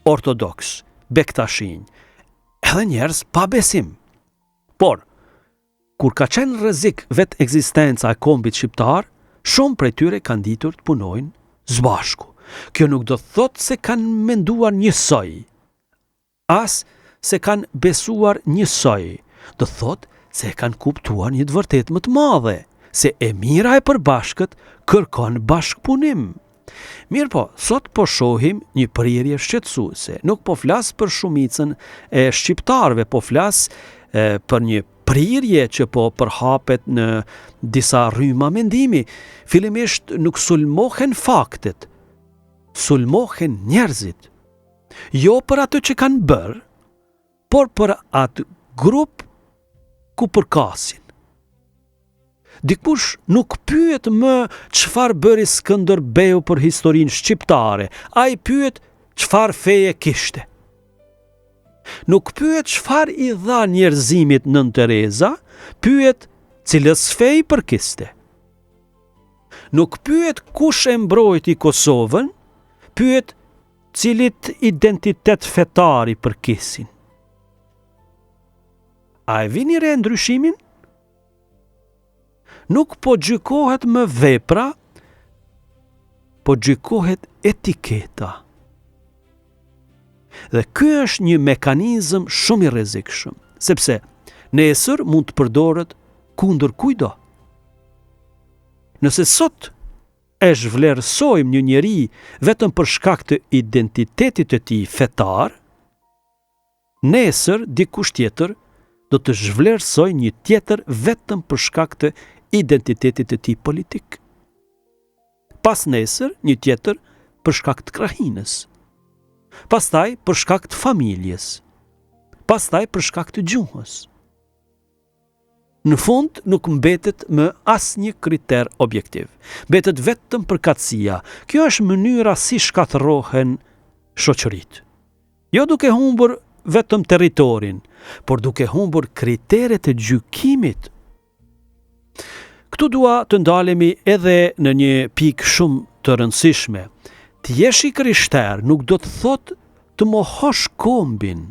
ortodoks, bektashinj, edhe njerëz pa besim. Por, kur ka qenë rrezik vetë ekzistenca e kombit shqiptar, shumë prej tyre kanë ditur të punojnë së bashku. Kjo nuk do të thotë se kanë menduar njësoj, as se kanë besuar njësoj, do të thotë se kanë kuptuar një të vërtetë më të madhe, se e mira e përbashkët kërkon bashkëpunim. Mirë po, sot po shohim një prirje shqetësuese. Nuk po flas për shumicën e shqiptarëve, po flas për një prirje që po përhapet në disa rryma mendimi. Fillimisht nuk sulmohen faktet, sulmohen njerëzit. Jo për atë që kanë bërë, por për atë grup ku përkasin. Dikush nuk pyet më çfarë bëri Skënderbeu për historinë shqiptare, ai pyet çfarë feje kishte. Nuk pyet çfarë i dha njerëzimit Nën Tereza, pyet cilës fej përkiste. Nuk pyet kush e mbrojti Kosovën, pyet cilit identitet fetar i përkisin. A e vini re ndryshimin? Nuk po gjykohet më vepra, po gjykohet etiketa. Dhe ky është një mekanizëm shumë i rrezikshëm, sepse nesër mund të përdoret kundër kujdo. Nëse sot e zhvlerësojmë një njeri vetëm për shkak të identitetit të tij fetar, nesër dikush tjetër do të zhvlerësoj një tjetër vetëm për shkak të identitetit të tij politik. Pas nesër një tjetër për shkak të krahinës. Pastaj për shkak të familjes. Pastaj për shkak të gjuhës. Në fund nuk mbetet më asnjë kriter objektiv. Mbetet vetëm përkatësia. Kjo është mënyra si shkatërrohen shoqëritë. Jo duke humbur vetëm territorin, por duke humbur kriteret e gjykimit. Këtu dua të ndalemi edhe në një pikë shumë të rëndësishme. Të jesh i krishter nuk do të thotë të mohosh kombin,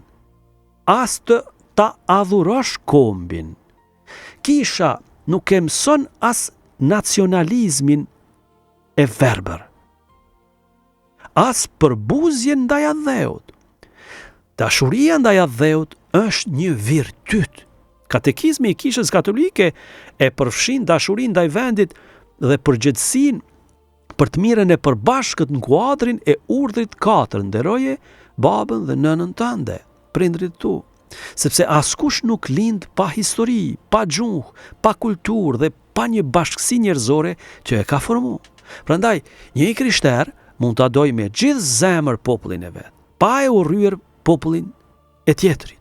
as të ta adhurosh kombin. Kisha nuk e mëson as nacionalizmin e verbër, as përbuzjen ndaj adheut. Dashuria ndaj adheut është një virtyt. Katekizmi i Kishës Katolike e përfshin dashurinë ndaj vendit dhe përgjegjësinë për të mirën e përbashkët në kuadrin e urdhrit 4, nderoje babën dhe nënën tënde, prindrit tu. Sepse askush nuk lind pa histori, pa gjuhë, pa kulturë dhe pa një bashkësi njerëzore që e ka formuar. Prandaj, një i krishter mund ta dojë me gjithë zemër popullin e vet, pa e urryer popullin e tjetrit.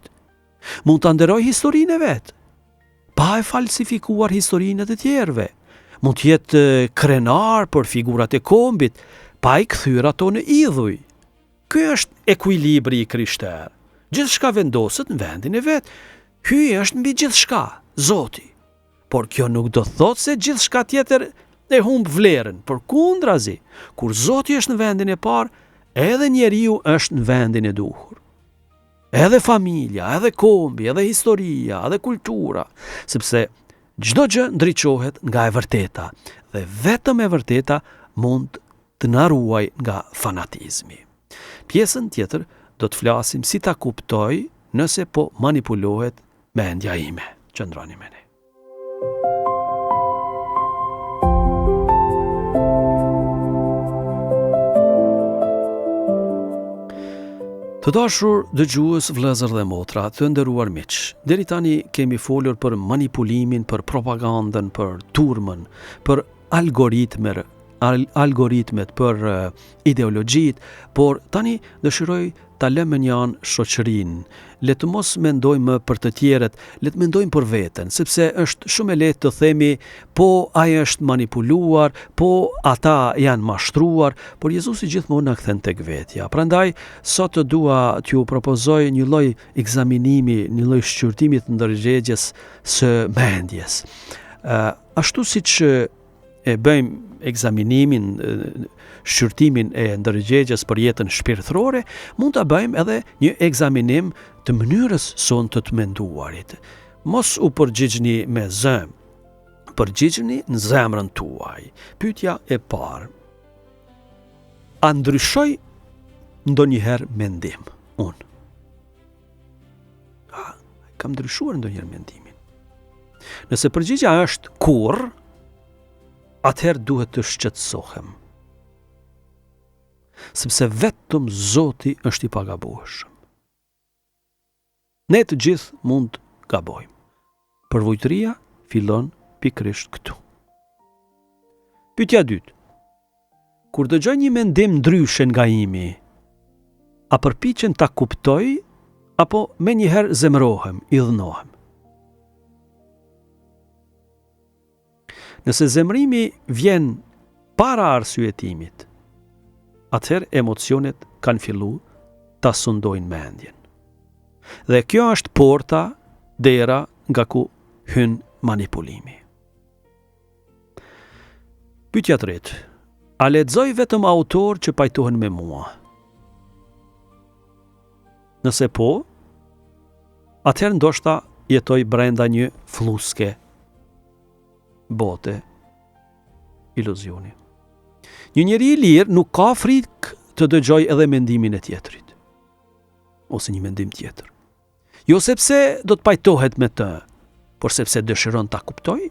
Mund të nderoj historinë e vetë, pa e falsifikuar historinë e të tjerëve. Mund të jetë krenar për figurat e kombit, pa i kthyer ato në idhuj. Ky është ekuilibri i krishter. Gjithçka vendoset në vendin e vet. Hyj është mbi gjithçka, Zoti. Por kjo nuk do thotë se gjithçka tjetër e humb vlerën, përkundrazi, kur Zoti është në vendin e parë, edhe njeriu është në vendin e duhur. Edhe familja, edhe kombi, edhe historia, edhe kultura, sepse çdo gjë ndriçohet nga e vërteta dhe vetëm e vërteta mund të na ruaj nga fanatizmi. Pjesën tjetër do të flasim si ta kuptoj nëse po manipulohet mendja ime. Qëndroni me ne. Të dashur dëgjues, vëllezër dhe motra, të nderuar miq, deri tani kemi folur për manipulimin, për propagandën, për turmën, për algoritmet, për ideologjit, por tani dëshiroj ta lëmë një anë shoqërinë. Le të mos mendojmë për të tjerët, le të mendojmë për veten, sepse është shumë e lehtë të themi po ai është manipuluar, po ata janë mashtruar, por Jezusi gjithmonë na kthen tek vetja. Prandaj sot dua t'ju propozoj një lloj ekzaminimi, një lloj shqyrtimi të ndërgjegjes së mendjes. Ashtu siç e bëjmë ekzaminimin, shqyrtimin e ndërgjegjes për jetën shpirtërore, mund ta bëjmë edhe një ekzaminim të mënyrës sonë të menduarit. Mos u përgjigjni me zëm, përgjigjni në zemrën tuaj. Pyetja e parë. a ndryshoj ndonjëherë mendim unë? Kam ndryshuar ndonjëherë mendimin. Nëse përgjigja është kurrë, atëherë duhet të shqetësohem. Sepse vetëm Zoti është i pagabueshëm. Ne të gjithë mund gabojmë. Përvojtëria fillon pikërisht këtu. Pyetja e dytë. Kur dëgjoj një mendim ndryshe nga imi, a përpiqem ta kuptoj apo menjëherë zemërohem, i dhënohem? Nëse zemrimi vjen para arsyetimit, atëherë emocionet kanë fillu ta sundojnë mendjen. Dhe kjo është porta, dera nga ku hyn manipulimi. Pyetja e tretë. A lexoj vetëm autor që pajtohen me mua? Nëse po, atëherë ndoshta jetoj brenda një fluske, bote, iluzioni. Një njeri i lirë nuk ka frikë të dëgjoj edhe mendimin e tjetrit, ose një mendim tjetër. Jo sepse do të pajtohet me të, por sepse dëshiron ta kuptoj.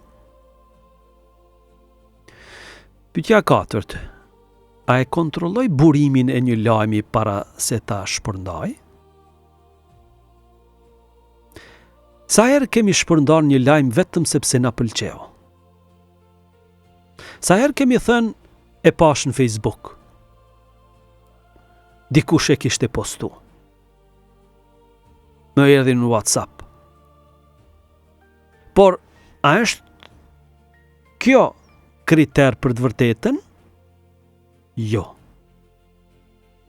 Pyetja e katërt. A e kontrolloj burimin e një lajmi para se ta shpërndaj? Sa herë kemi shpërndar një lajm vetëm sepse na pëlqeu? Sa herë kemi thënë e pash në Facebook? Dikush e kishte postu. Më erdhi në WhatsApp. Por, a është kjo kriter për të vërtetën? Jo.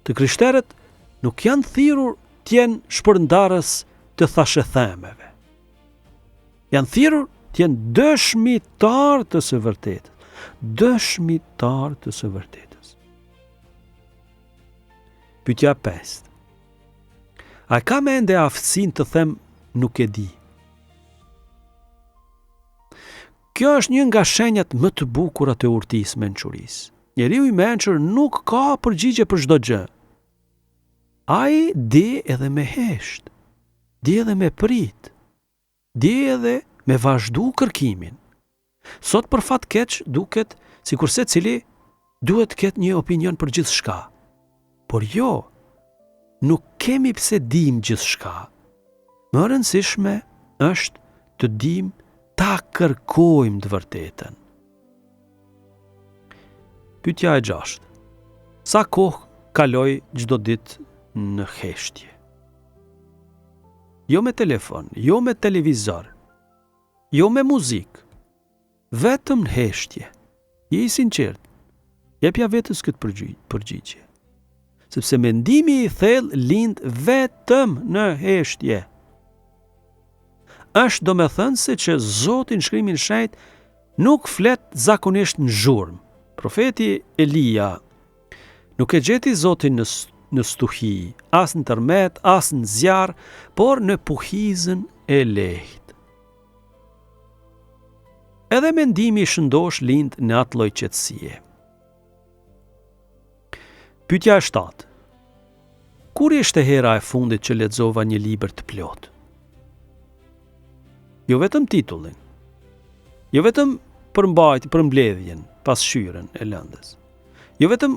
Të krishterët nuk janë thirrur të jenë shpërndarës të thashëthemeve. Janë thirrur të jenë dëshmitar të së vërtetës. Dëshmitar të së vërtetës. Pyetja 5. A ka mende aftësinë të them nuk e di? Kjo është një nga shenjat më të bukura të urtisë mençurisë. Njeriu i mençur nuk ka përgjigje për çdo gjë. Ai di edhe me hesht, di edhe me prit, di edhe me vazhdu kërkimin. Sot për fat keq duket sikur secili duhet të ketë një opinion për gjithçka. Por jo, nuk kemi pse dim gjithçka. Më e rëndësishme është të dim ta kërkojmë të vërtetën. Pyetja e 6. Sa kohë kaloj çdo ditë në heshtje? Jo me telefon, jo me televizor, jo me muzikë, vetëm në heshtje. Je i sinqert. Jepja vetës këtë përgjigje. Sepse mendimi i thellë lind vetëm në heshtje. Është domethënëse që Zoti në Shkrimin e Shenjtë nuk flet zakonisht në zhurmë. Profeti Elia nuk e gjeti Zotin në stuhi, as në tërmet, as në zjarr, por në puhizën e lehtë. Edhe mendimi i shëndosh lind në atë lloj qetësie. Pyetja e 7. Kur ishte hera e fundit që lexova një libër të plotë? Jo vetëm titullin, jo vetëm përmbledhjen, pasqyrën e lëndës, jo vetëm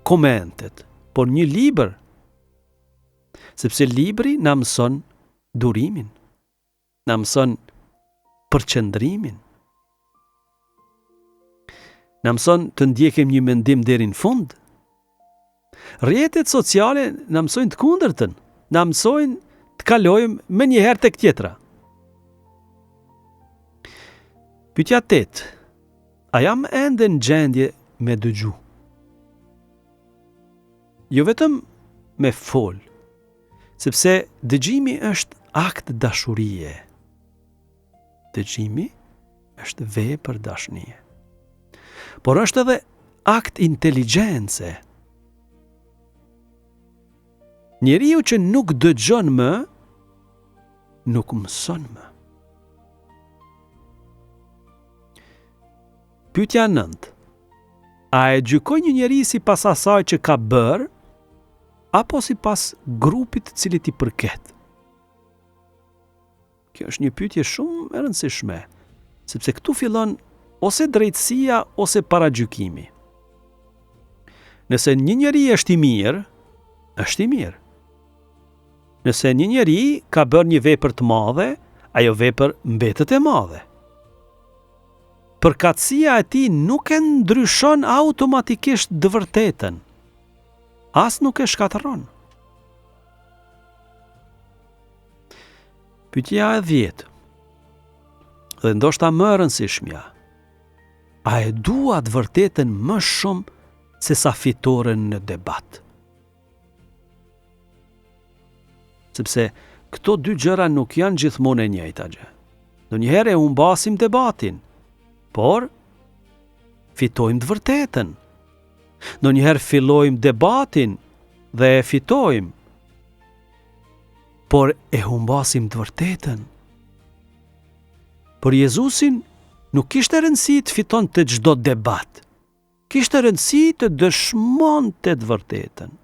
komentet, por një libër, sepse libri na mëson durimin, na mëson përqendrimin, na mëson të ndjekim një mendim deri në fund. Rrjetet sociale na mësojnë të kundërtën, na mësojnë të kalojmë më një herë tek tjetra. Pyetja 8. A jam ende në gjendje me dëgju? Jo vetëm me fol, sepse dëgjimi është akt dashurie. Dëgjimi është vepër dashnie. Por është edhe akt inteligjence. Njeriu që nuk dëgjon më, nuk mëson më. Pyetja 9. a e gjykoj një njeri si pas asaj që ka bërë, apo si pas grupit cili ti përket? Kjo është një pyetje shumë e rëndësishme, sepse këtu fillon ose drejtësia ose paragjykimi. Nëse një njeri është i mirë, është i mirë. Nëse një njeri ka bërë një vepër të madhe, ajo vepër mbetet e madhe. Përkatësia e tij nuk e ndryshon automatikisht të vërtetën. As nuk e shkatërron. Pyetja e 10. Dhe ndoshta më e rëndësishmja. A e dua të vërtetën më shumë se sa fitoren në debat? Sepse këto dy gjëra nuk janë gjithmonë e njëjta gjë. Ndonjëherë e humbasim debatin, por fitojmë të vërtetën. Ndonjëherë fillojmë debatin dhe e fitojmë, por e humbasim të vërtetën. Por Jezusin nuk kishte rëndësi të fiton të çdo debat. Kishte rëndësi të dëshmonte të vërtetën.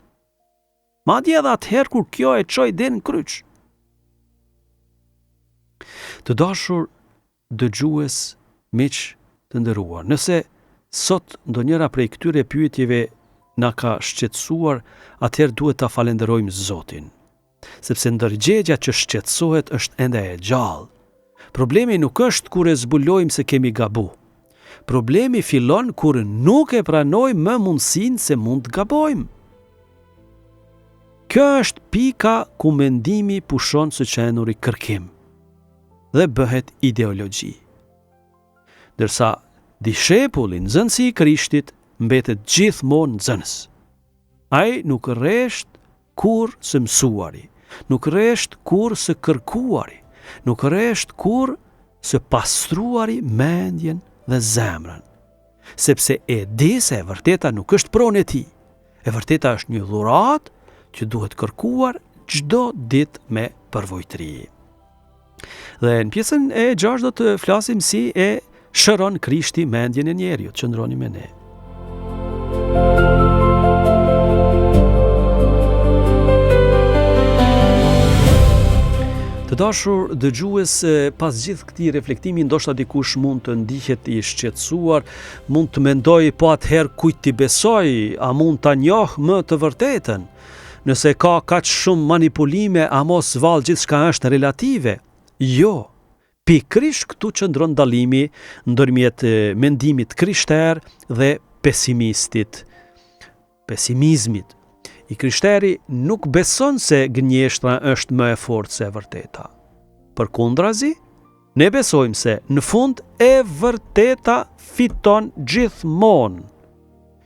Madje edhe atëherë kur kjo e çoi deri në kryq. Të dashur dëgjues, miq të nderuar, nëse sot ndonjëra prej këtyre pyetjeve na ka shqetësuar, atëherë duhet ta falenderojmë Zotin, sepse ndërgjegja që shqetësohet është ende e gjallë. Problemi nuk është kur e zbulojmë se kemi gabu. Problemi fillon kur nuk e pranojmë më mundësinë se mund të gabojmë. Kjo është pika ku mendimi pushon së qenuri kërkim dhe bëhet ideologji. Dërsa dishepulli, nxënësi i Krishtit, mbetet gjithmonë nxënës. Ai nuk rresht kur së mësuari, nuk rresht kur së kërkuari, nuk rresht kur së pastruari mendjen dhe zemrën, sepse e di se e vërteta nuk është pronë e tij. E vërteta është një dhuratë që duhet kërkuar çdo ditë me përvojtëri. Dhe në pjesën e 6 do të flasim si e shëron Krishti mendjen e njeriut. Qëndroni me ne. Të dashur dëgjues, pas gjithë këtij reflektimi, ndoshta dikush mund të ndihet i shqetësuar, mund të mendojë po atëherë kujt ti besoj, a mund ta njoh më të vërtetën? Nëse ka kaq shumë manipulime, a mos vallë gjithçka është relative? Jo. Pikërisht këtu qëndron dallimi ndërmjet mendimit krishter dhe pesimizmit. I krishteri nuk beson se gënjeshtra është më e fortë se e vërteta. Përkundrazi, ne besojmë se në fund e vërteta fiton gjithmonë.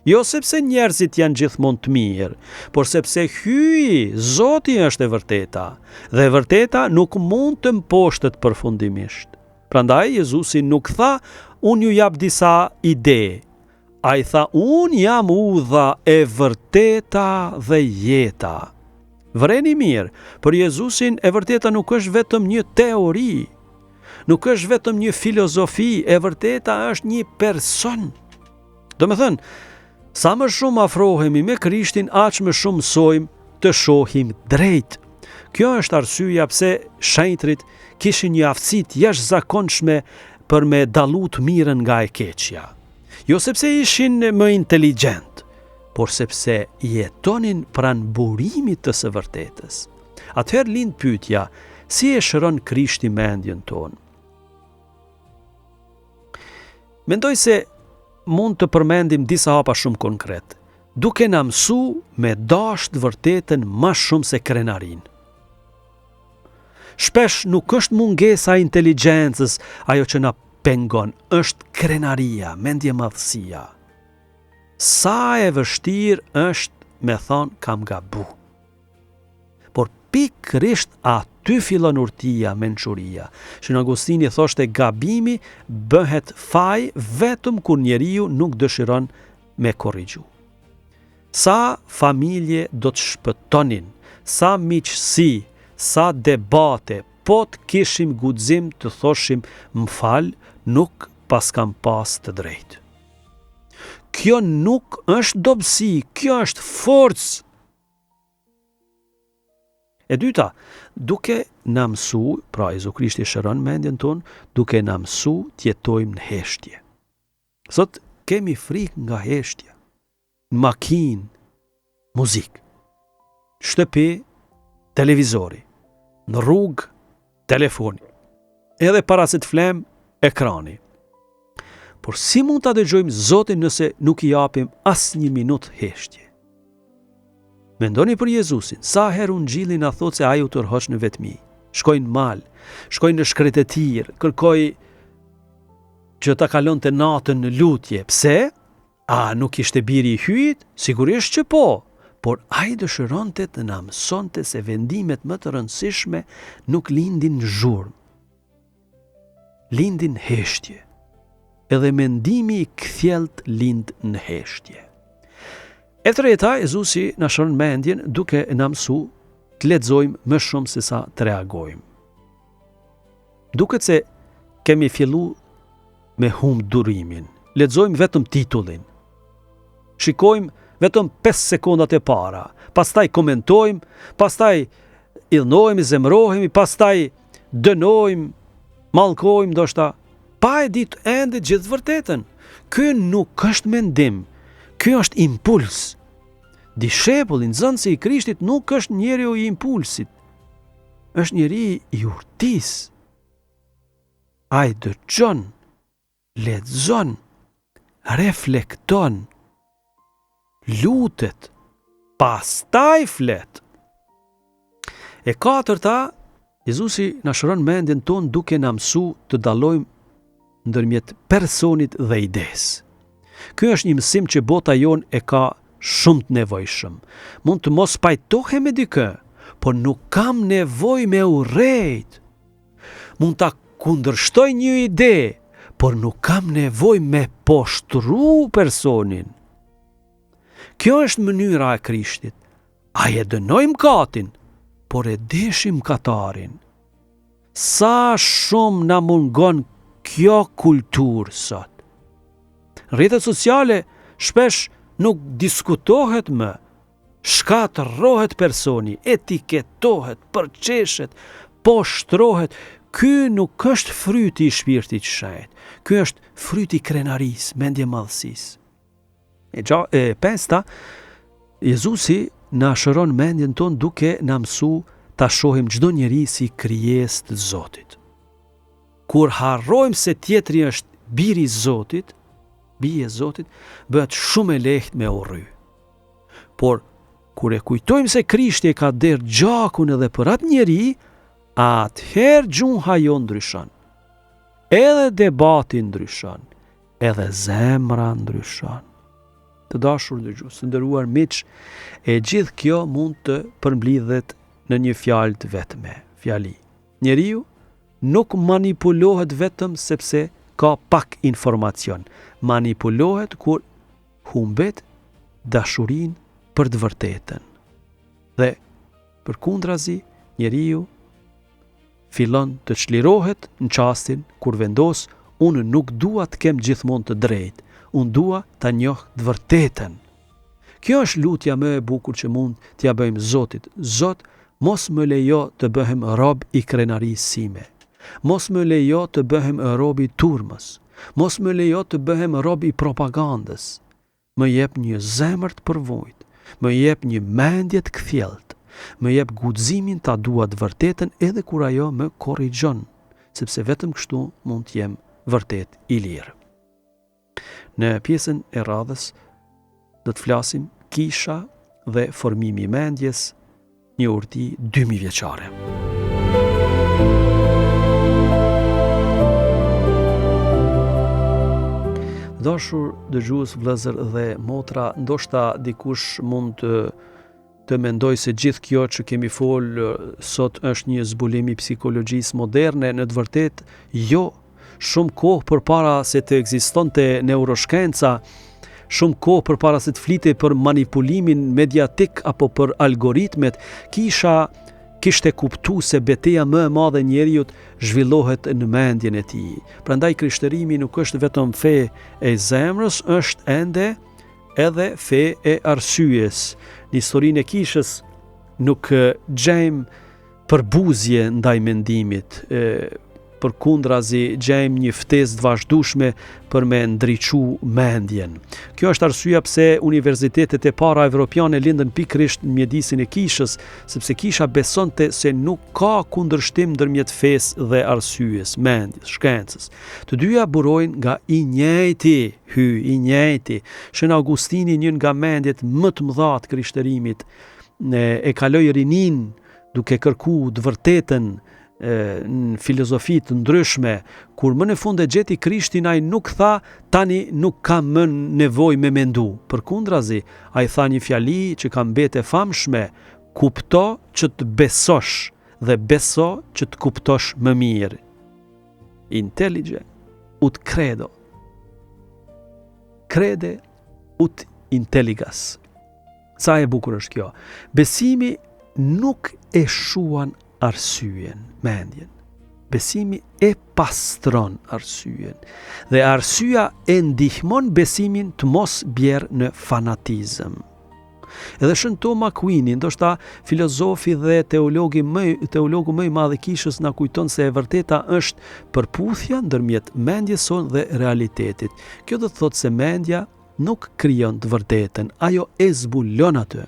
Jo sepse njerëzit janë gjithmonë të mirë, por sepse hyji, Zoti është e vërteta, dhe e vërteta nuk mund të mposhtet përfundimisht. Prandaj Jezusi nuk tha, unë ju jap disa ide. Ai tha, unë jam udha e vërteta dhe jeta. Vreni mirë, për Jezusin e vërteta nuk është vetëm një teori, nuk është vetëm një filozofi, e vërteta është një person. Do me thënë, sa më shumë afrohemi me Krishtin, aq më shumë mësojmë të shohim drejt. Kjo është arsyeja pse shenjtrit kishin një aftësi të jashtëzakonshme për me dallu të mirën nga e keqja. Jo sepse ishin më inteligjent, por sepse jetonin pranë burimit të së vërtetës. Atëherë lind pyetja, si e shëron Krishti mendjen tonë? Mendoj se mund të përmendim disa hapa shumë konkret, duke na mësu me dash të vërtetën më shumë se krenarin. Shpesh nuk është mungesa e inteligjencës ajo që na pengon, është krenaria, mendje madhësia. Sa e vështirë është me thonë kam gabu. Por pikërisht aty fillon urtia, mençuria. Shën Agustini thoshte gabimi bëhet faj vetëm kur njeriu nuk dëshiron me korrigju. Sa familje do të shpëtonin, sa miqësi, sa debate, po të kishim guxim të thoshim më fal, nuk pas kam pas të drejtë. kjo nuk është dobësi, kjo është forcë. E dyta, duke na mësu, pra Jezu Krishti shëron mendjen tonë, duke na mësu t'jetojmë në heshtje. Sot kemi frikë nga heshtja, në makinë, muzikë, shtëpi, televizori, në rrugë, telefoni, edhe para se të flem, ekrani. Por si mund ta dëgjojmë Zotin nëse nuk i japim as një minutë heshtje? Mendoni për Jezusin, sa herë Ungjilli na thotë se ai u tërhoq në vetmi, shkoi në mal, shkoi në shkret e tirë, kërkoi që ta kalonte natën në lutje. Pse? A nuk ishte biri i hyjit? Sigurisht që po. Por ai dëshironte të na mësonte se vendimet më të rëndësishme nuk lindin në zhurmë, lindin në heshtje. Edhe mendimi i kthjellët lind në heshtje. E treta, Jezusi na shëron mendjen duke na mësu të lexojmë më shumë se sa të reagojmë. Duket se kemi fillu me humb durimin. Lexojmë vetëm titullin. Shikojmë vetëm 5 sekondat e para, pastaj komentojmë, pastaj illnojmë, zemrohemi, pastaj dënojmë, mallkojmë ndoshta, pa e ditë ende gjithë vërtetën. Ky nuk është mendim, ky është impuls. Dishepulli, nxënësi i Krishtit nuk është njeriu i impulsit, është njeri i urtisë. Ai dëgjon, lexon, reflekton, lutet, pastaj flet. E katërta, Jezusi na shëron mendjen tonë duke na mësu të dallojmë ndërmjet personit dhe idesë. Ky është një mësim që bota jonë e ka shumë të nevojshëm. Mund të mos pajtohem me dikë, por nuk kam nevojë me urrejt. Mund ta kundërshtoj një ide, por nuk kam nevojë me poshtru personin. Kjo është mënyra e Krishtit. Ai e dënoi mëkatin, por e deshi mëkatarin. Sa shumë na mungon kjo kulturë sot. Në rrjetet sociale shpesh nuk diskutohet më, shkatërrohet personi, etiketohet, përqeshet, poshtrohet. Ky nuk është fryti i Shpirtit të Shenjtë. Ky është fryti i krenarisë, mendje madhësisë. E pesta, Jezusi na shëron mendjen tonë duke na mësu ta shohim çdo njeri si krijesë të Zotit. Kur harrojmë se tjetri është biri i Zotit, bie e Zotit, bëhet shumë e lehtë me urry. Por kur e kujtojmë se Krishti e ka derë gjakun edhe për atë njeri, atëherë gjuha jo ndryshon. Edhe debati ndryshon, edhe zemra ndryshon. Të dashur dëgjues, të nderuar miq, e gjithë kjo mund të përmblidhet në një fjalë të vetme, fjali. Njeriu nuk manipulohet vetëm sepse ka pak informacion. Manipulohet kur humbet dashurinë për të vërtetën. Dhe përkundrazi, njeriu fillon të çlirohet në çastin kur vendos, unë nuk dua të kem gjithmonë të drejtë. Unë dua ta njoh të vërtetën. Kjo është lutja më e bukur që mund t'ja bëjmë Zotit. Zot, mos më lejo të bëhem rob i krenarisë sime. Mos më lejo të bëhem rob i turmës. Mos më lejo të bëhem rob i propagandës. Më jep një zemër të përvojt. Më jep një mendje të kthjellët. Më jep guximin ta dua të vërtetën edhe kur ajo më korrigjon, sepse vetëm kështu mund të jem vërtet i lirë. Në pjesën e radhës do të flasim kisha dhe formimi i mendjes, një urti 2000 vjeçare. Dashur dëgjues, vëllezër dhe motra, ndoshta dikush mund të mendoj se gjithë kjo që kemi folë sot është një zbulim i psikologjisë moderne. Në të vërtetë, jo. Shumë kohë përpara se të ekzistonte neuroshkenca, shumë kohë përpara se të flitej për manipulimin mediatik apo për algoritmet, kisha kishte kuptu se beteja më e madhe e njeriut zhvillohet në mendjen e tij. Prandaj krishterimi nuk është vetëm fe e zemrës, është edhe fe e arsyes. Në historinë e kishës nuk gjejmë përbuzje ndaj mendimit, përkundrazi gjejmë një ftesë të vazhdueshme për me ndriçu mendjen. Kjo është arsyeja pse universitetet e para evropiane lindën pikërisht në mjedisin e kishës, sepse kisha besonte se nuk ka kundërshtim ndërmjet fesë dhe arsyes, mendjes, shkencës. Të dyja burojnë nga i njëjti. Shën Augustini, një nga mendjet më të mëdha të krishterimit, e kaloi rinin duke kërku të vërtetën në filozofi të ndryshme, kur më në fund e gjeti Krishtin, ai nuk tha tani nuk kam më nevojë me mendu. Përkundrazi, ai tha një fjali që ka mbetë e famshme: kupto që të besosh dhe beso që të kuptosh më mirë. Intellige ut credo. Crede ut intelligas. Sa e bukur është kjo. Besimi nuk e shuan arsyen, mendjen. Besimi e pastron arsyen. Dhe arsyeja e ndihmon besimin të mos bjerë në fanatizëm. Edhe Shën Tom Aquini, ndoshta filozofi dhe teologu më i madh i kishës, na kujton se e vërteta është përputhja ndërmjet mendjes sonë dhe realitetit. Kjo do të thotë se mendja nuk krijon të vërtetën, ajo e zbulon atë.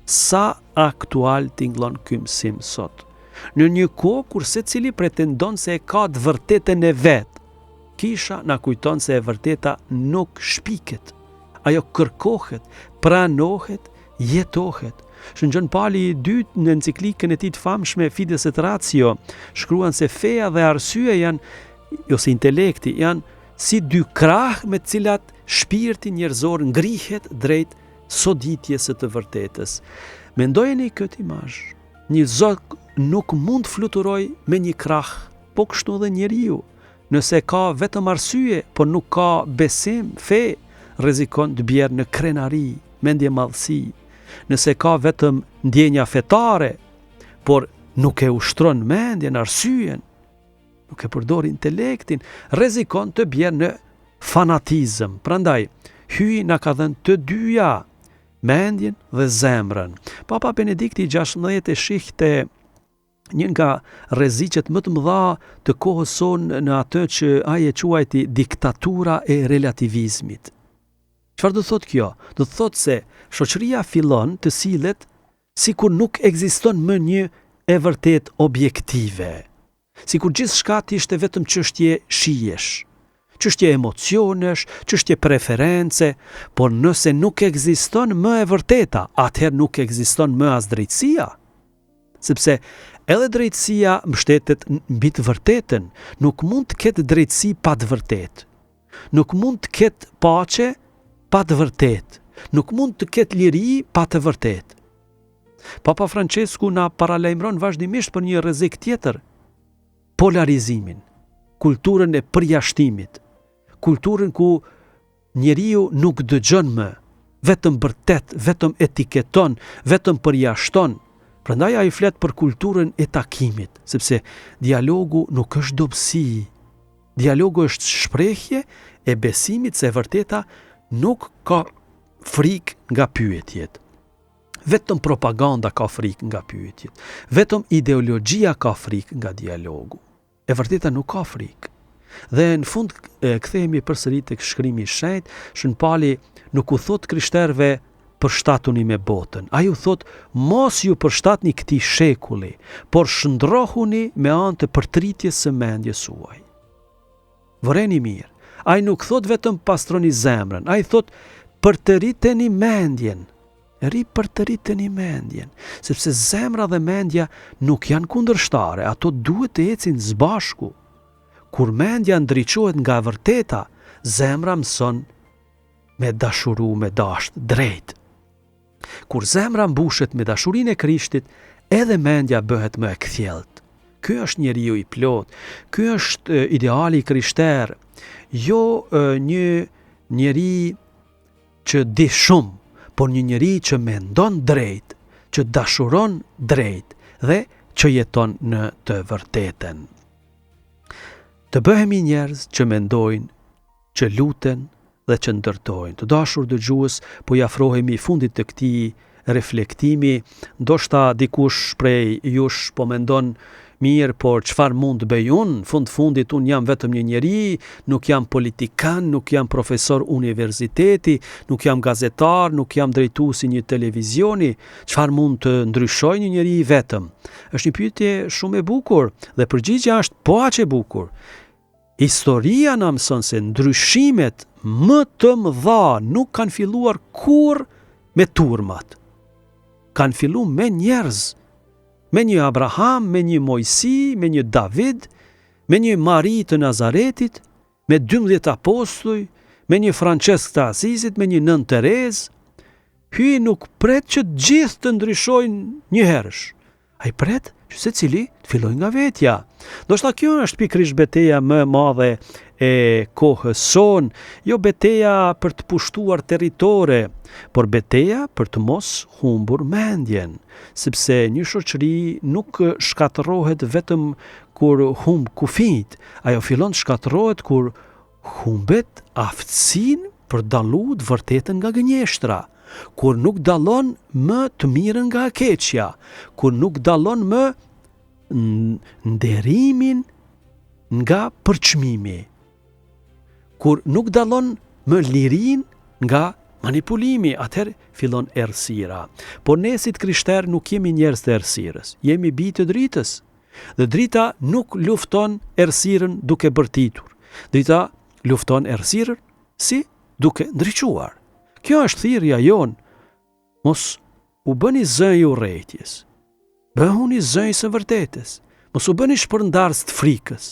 Sa aktual tingëllon ky mësim sot. Në një kohë kur secili pretendon se e ka të vërtetën e vet, kisha na kujton se e vërteta nuk shpiket. Ajo kërkohet, pranohet, jetohet. Shën Gjon Pauli II në enciklikën e tij të famshme Fides et Ratio shkruan se feja dhe arsyeja janë, ose intelekti, janë si dy krah me të cilat shpirti njerëzor ngrihet drejt soditjes së të vërtetës. Mendojeni këtë imazh. Një zog nuk mund fluturoj me një krah, po kështu dhe njeriu. Nëse ka vetëm arsye, por nuk ka besim, fe, rrezikon të bjerë në krenari, mendje madhësi. Nëse ka vetëm ndjenja fetare, por nuk e ushtron mendjen, arsyen, nuk e përdor intelektin, rrezikon të bjerë në fanatizëm. Prandaj, hyi na ka dhënë të dyja, mendjen dhe zemrën. Papa Benedikti XVI e shihte një nga rreziqet më të mëdha të kohës sonë në atë që ai e quajti diktatura e relativizmit. Çfarë do thotë kjo? Do thotë se shoqëria fillon të sillet sikur nuk ekziston më një e vërtet objektive. Sikur gjithçka ishte vetëm çështje shijesh, çështje emocionesh, çështje preference, por nëse nuk ekziston më e vërteta, atëherë nuk ekziston më as drejtësia. Sepse edhe drejtësia mbështetet mbi të vërtetën, nuk mund të ketë drejtësi pa të vërtetë. Nuk mund të ketë paqe pa të vërtetë. Nuk mund të ketë liri pa të vërtetë. Papa Francesku na paralajmëron vazhdimisht për një rrezik tjetër: polarizimin, kulturën e përjashtimit, kulturën ku njeriu nuk dëgjon më, vetëm bërtet, vetëm etiketon, vetëm përjashton. Prandaj ai flet për kulturën e takimit, sepse dialogu nuk është dobësi. Dialogu është shprehje e besimit se e vërteta nuk ka frikë nga pyetjet. Vetëm propaganda ka frikë nga pyetjet. Vetëm ideologjia ka frikë nga dialogu. E vërteta nuk ka frikë. Dhe në fund kthehemi përsëri tek shkrimi i shenjtë. Shën Pauli nuk u thot krishterëve përshtatuni me botën. Ai u thot mos ju përshtatni këtij shekulli, por shndrohuni me anë të përtritjes së mendjes suaj. Vëreni mirë. Ai nuk thot vetëm pastroni zemrën, ai thot përtriteni mendjen. Përtriteni mendjen, sepse zemra dhe mendja nuk janë kundërshtare, ato duhet të ecin së bashku. Kur mendja ndriçohet nga e vërteta, zemra mëson me dashuru, me dasht drejt. Kur zemra mbushet me dashurinë e Krishtit, edhe mendja bëhet më e kthjellët. Ky është njeriu i plot, ky është ideali krishter, jo një njeri që di shumë, por një njeri që mendon drejt, që dashuron drejt dhe që jeton në të vërtetën. Të bëhemi njerëz që mendojnë, që luten dhe që ndërtojnë. Të dashur dëgjues, po i afrohemi fundit të këtij reflektimi. Ndoshta dikush prej jush po mendon mirë, por çfarë mund të bëj unë? Fundit unë jam vetëm një njeri, nuk jam politikan, nuk jam profesor universiteti, nuk jam gazetar, nuk jam drejtuesi një televizioni. Çfarë mund të ndryshoj një njeri vetëm? Është një pyetje shumë e bukur dhe përgjigjja është po aq e bukur. Historia na mëson se ndryshimet më të mëdha nuk kanë filluar kurrë me turmat. Kanë filluar me njerëz, me një Abraham, me një Mojsi, me një David, me një Mari të Nazaretit, me 12 apostoj, me një Francesc të Asizit, me një Nën Terez. Hyi nuk pret që të gjithë të ndryshojnë një herësh. Ai pret që secili të fillojë nga vetja. Ndoshta kjo është pikërisht betejë më e madhe e kohës sonë, jo betejë për të pushtuar territore, por betejë për të mos humbur mendjen, sepse një shoqëri nuk shkatërrohet vetëm kur humb kufijt, ajo fillon të shkatërrohet kur humbet aftësinë për dallu të vërtetën nga gënjeshtra, kur nuk dallon më të mirën nga e keqja, kur nuk dallon më nderimin nga përçmimi, kur nuk dallon më lirin nga manipulimi, atëherë fillon errësira. Por ne si krishterë nuk jemi njerëz të errësirës, jemi bijë të dritës. Dhe drita nuk lufton errësirën duke bërtitur. Drita lufton errësirën si duke ndriçuar. Kjo është thirrja jon. Mos u bëni zëj i urrëties. Bëhuni zëj së vërtetës. Mos u bëni shpërndarës të frikës.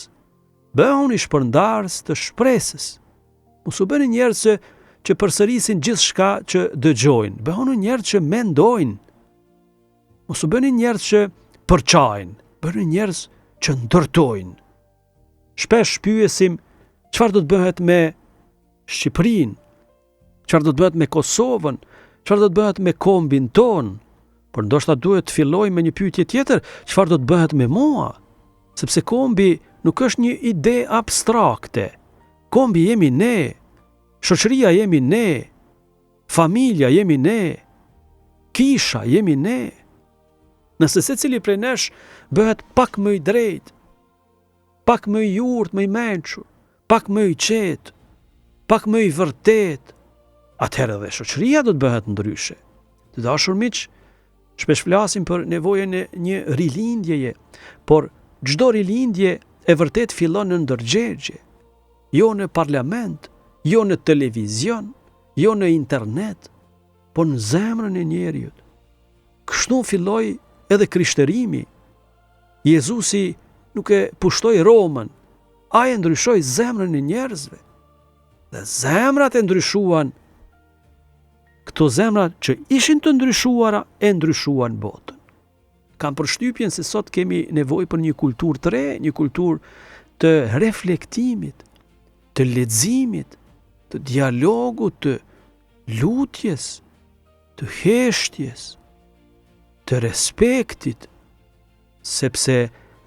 Bëhuni shpërndarës të shpresës. Mos u bëni njerëz që përsërisin gjithçka që dëgjojnë. Bëhuni njerëz që mendojnë. Mos u bëni njerëz që përçajnë. Bëhuni njerëz që ndërtojnë. Shpesh pyesim çfarë do të bëhet me Shqipërinë, çfarë do të bëhet me Kosovën, çfarë do të bëhet me kombin ton. Por ndoshta duhet të filloj me një pyetje tjetër, çfarë do të bëhet me mua? Sepse kombi nuk është një ide abstrakte. Kombi jemi ne, shoqëria jemi ne, familja jemi ne, kisha jemi ne. Nëse secili prej nesh bëhet pak më i drejtë, pak më i urtë, më i mençur, pak më i qetë, pak më i vërtet, atëherë dhe shoqëria do të bëhet ndryshe. Të dashur miq, shpesh flasim për nevojën e një rilindjeje, por çdo rilindje e vërtet fillon në ndërgjegje, jo në parlament, jo në televizion, jo në internet, por në zemrën e njeriut. Kështu filloi edhe krishterimi. Jezusi nuk e pushtoi Romën, ai e ndryshoi zemrën e njerëzve. Dhe zemrat e ndryshuan. Këto zemrat që ishin të ndryshuara e ndryshuan botën. Kam përshtypjen se sot kemi nevojë për një kulturë të re, një kulturë të reflektimit, të leximit, të dialogut, të lutjes, të heshtjes, të respektit, sepse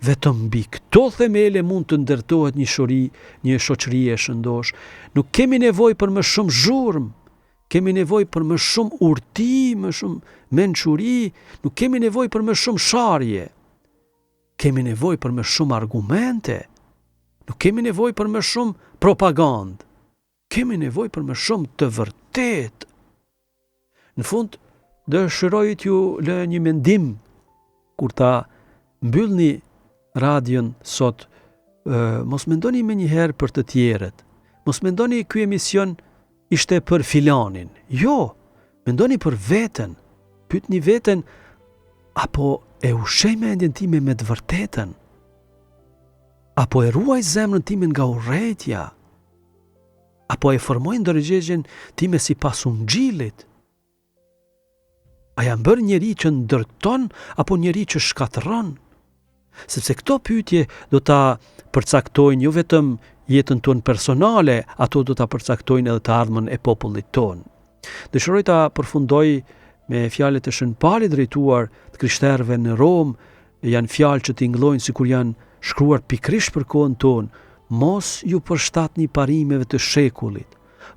vetëm mbi këto themele mund të ndërtohet një shoqëri e shëndosh. Nuk kemi nevojë për më shumë zhurmë, kemi nevojë për më shumë urti, më shumë mençuri, nuk kemi nevojë për më shumë sharje. Kemi nevojë për më shumë argumente. Nuk kemi nevojë për më shumë propagandë. Kemi nevojë për më shumë të vërtetë. Në fund, dëshiroj t'ju lë një mendim kur ta mbyllni radion sot. Mos mendoni më njëherë për të tjerët. Mos mendoni ky emision ishte për filanin. Jo, mendoni për veten. Pyetni veten, apo e ushqej mendjen time me të vërtetën? Apo e ruaj zemrën time nga urrëtia? Apo e formoj ndërgjegjen time sipas ungjillit? A jam bërë njeri që ndërton apo njeri që shkatërron? Sepse këto pyetje do ta përcaktojnë jo vetëm jetën tonë personale, ato do ta përcaktojnë edhe të ardhmen e popullit tonë. Dëshiroj ta përfundoj me fjalët e Shën Pali drejtuar të krishterëve në Rom, janë fjalë që tingëllojnë sikur janë shkruar pikërisht për kohën tonë, mos ju përshtatni parimeve të shekullit,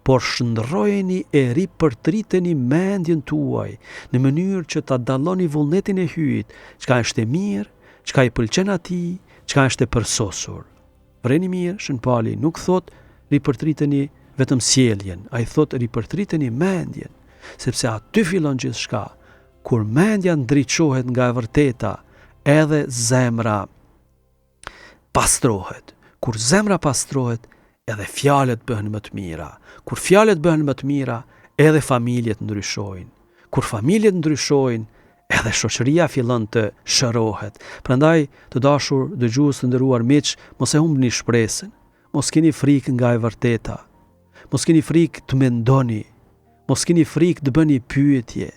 por shndrrojeni e ripërtriteni mendjen tuaj në mënyrë që ta dalloni vullnetin e hyjit, çka është e mirë, çka i pëlqen atij, çka është e përsosur. Vreni mirë, Shën Pali nuk thot ripërtriteni vetëm sjelljen, ai thot ripërtriteni mendjen, sepse aty fillon gjithçka. Kur mendja ndriçohet nga e vërteta, edhe zemra pastrohet. Kur zemra pastrohet, edhe fjalët bëhen më të mira. Kur fjalët bëhen më të mira, edhe familjet ndryshojnë. Kur familjet ndryshojnë, edhe shoqëria fillon të shërohet. Prandaj, të dashur dëgjues të nderuar miq, mos e humbni shpresën. Mos keni frikë nga e vërteta. Mos keni frikë të mendoni. Mos keni frikë të bëni pyetje.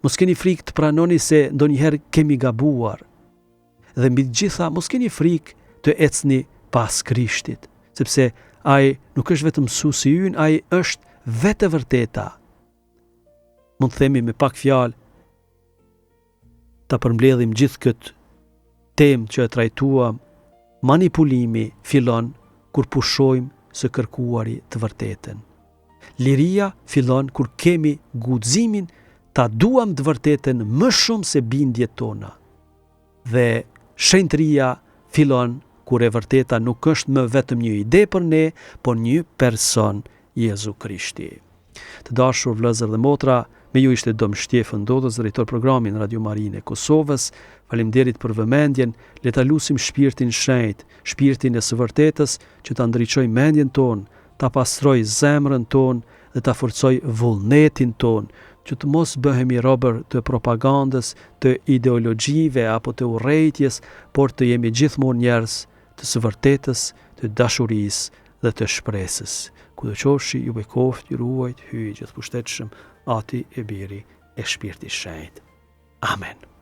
Mos keni frikë të pranoni se ndonjëherë kemi gabuar. Dhe mbi të gjitha, mos keni frikë të ecni pas Krishtit, sepse ai nuk është vetëm mësuesi ynë, ai është vetë e vërteta. Mund të themi me pak fjalë, ta përmbledhim gjithë këtë temë që e trajtuam, manipulimi fillon kur pushojmë së kërkuari të vërtetën. Liria fillon kur kemi guximin ta duam të vërtetën më shumë se bindjet tona. Dhe shenjtëria fillon kur e vërteta nuk është më vetëm një ide për ne, por një person, Jezu Krishti. Të dashur vëllezër dhe motra, me ju ishte Dom Shtjefën Dodës, drejtor programin Radio Marinë e Kosovës. Faleminderit për vëmendjen, le ta lutim shpirtin shenjt, shpirtin e së vërtetës që ta ndriçojë mendjen tonë, ta pastrojë zemrën tonë dhe ta forcojë vullnetin tonë, që të mos bëhemi robër të propagandës, të ideologjive apo të urrejtjes, por të jemi gjithmonë njerëz të së vërtetës, të dashurisë dhe të shpresës. Kudo qofshi, ju bekoft, ju ruajt, hyj gjithëpushtetshëm, Ati e Biri e Shpirtit Shenjtë. Amen.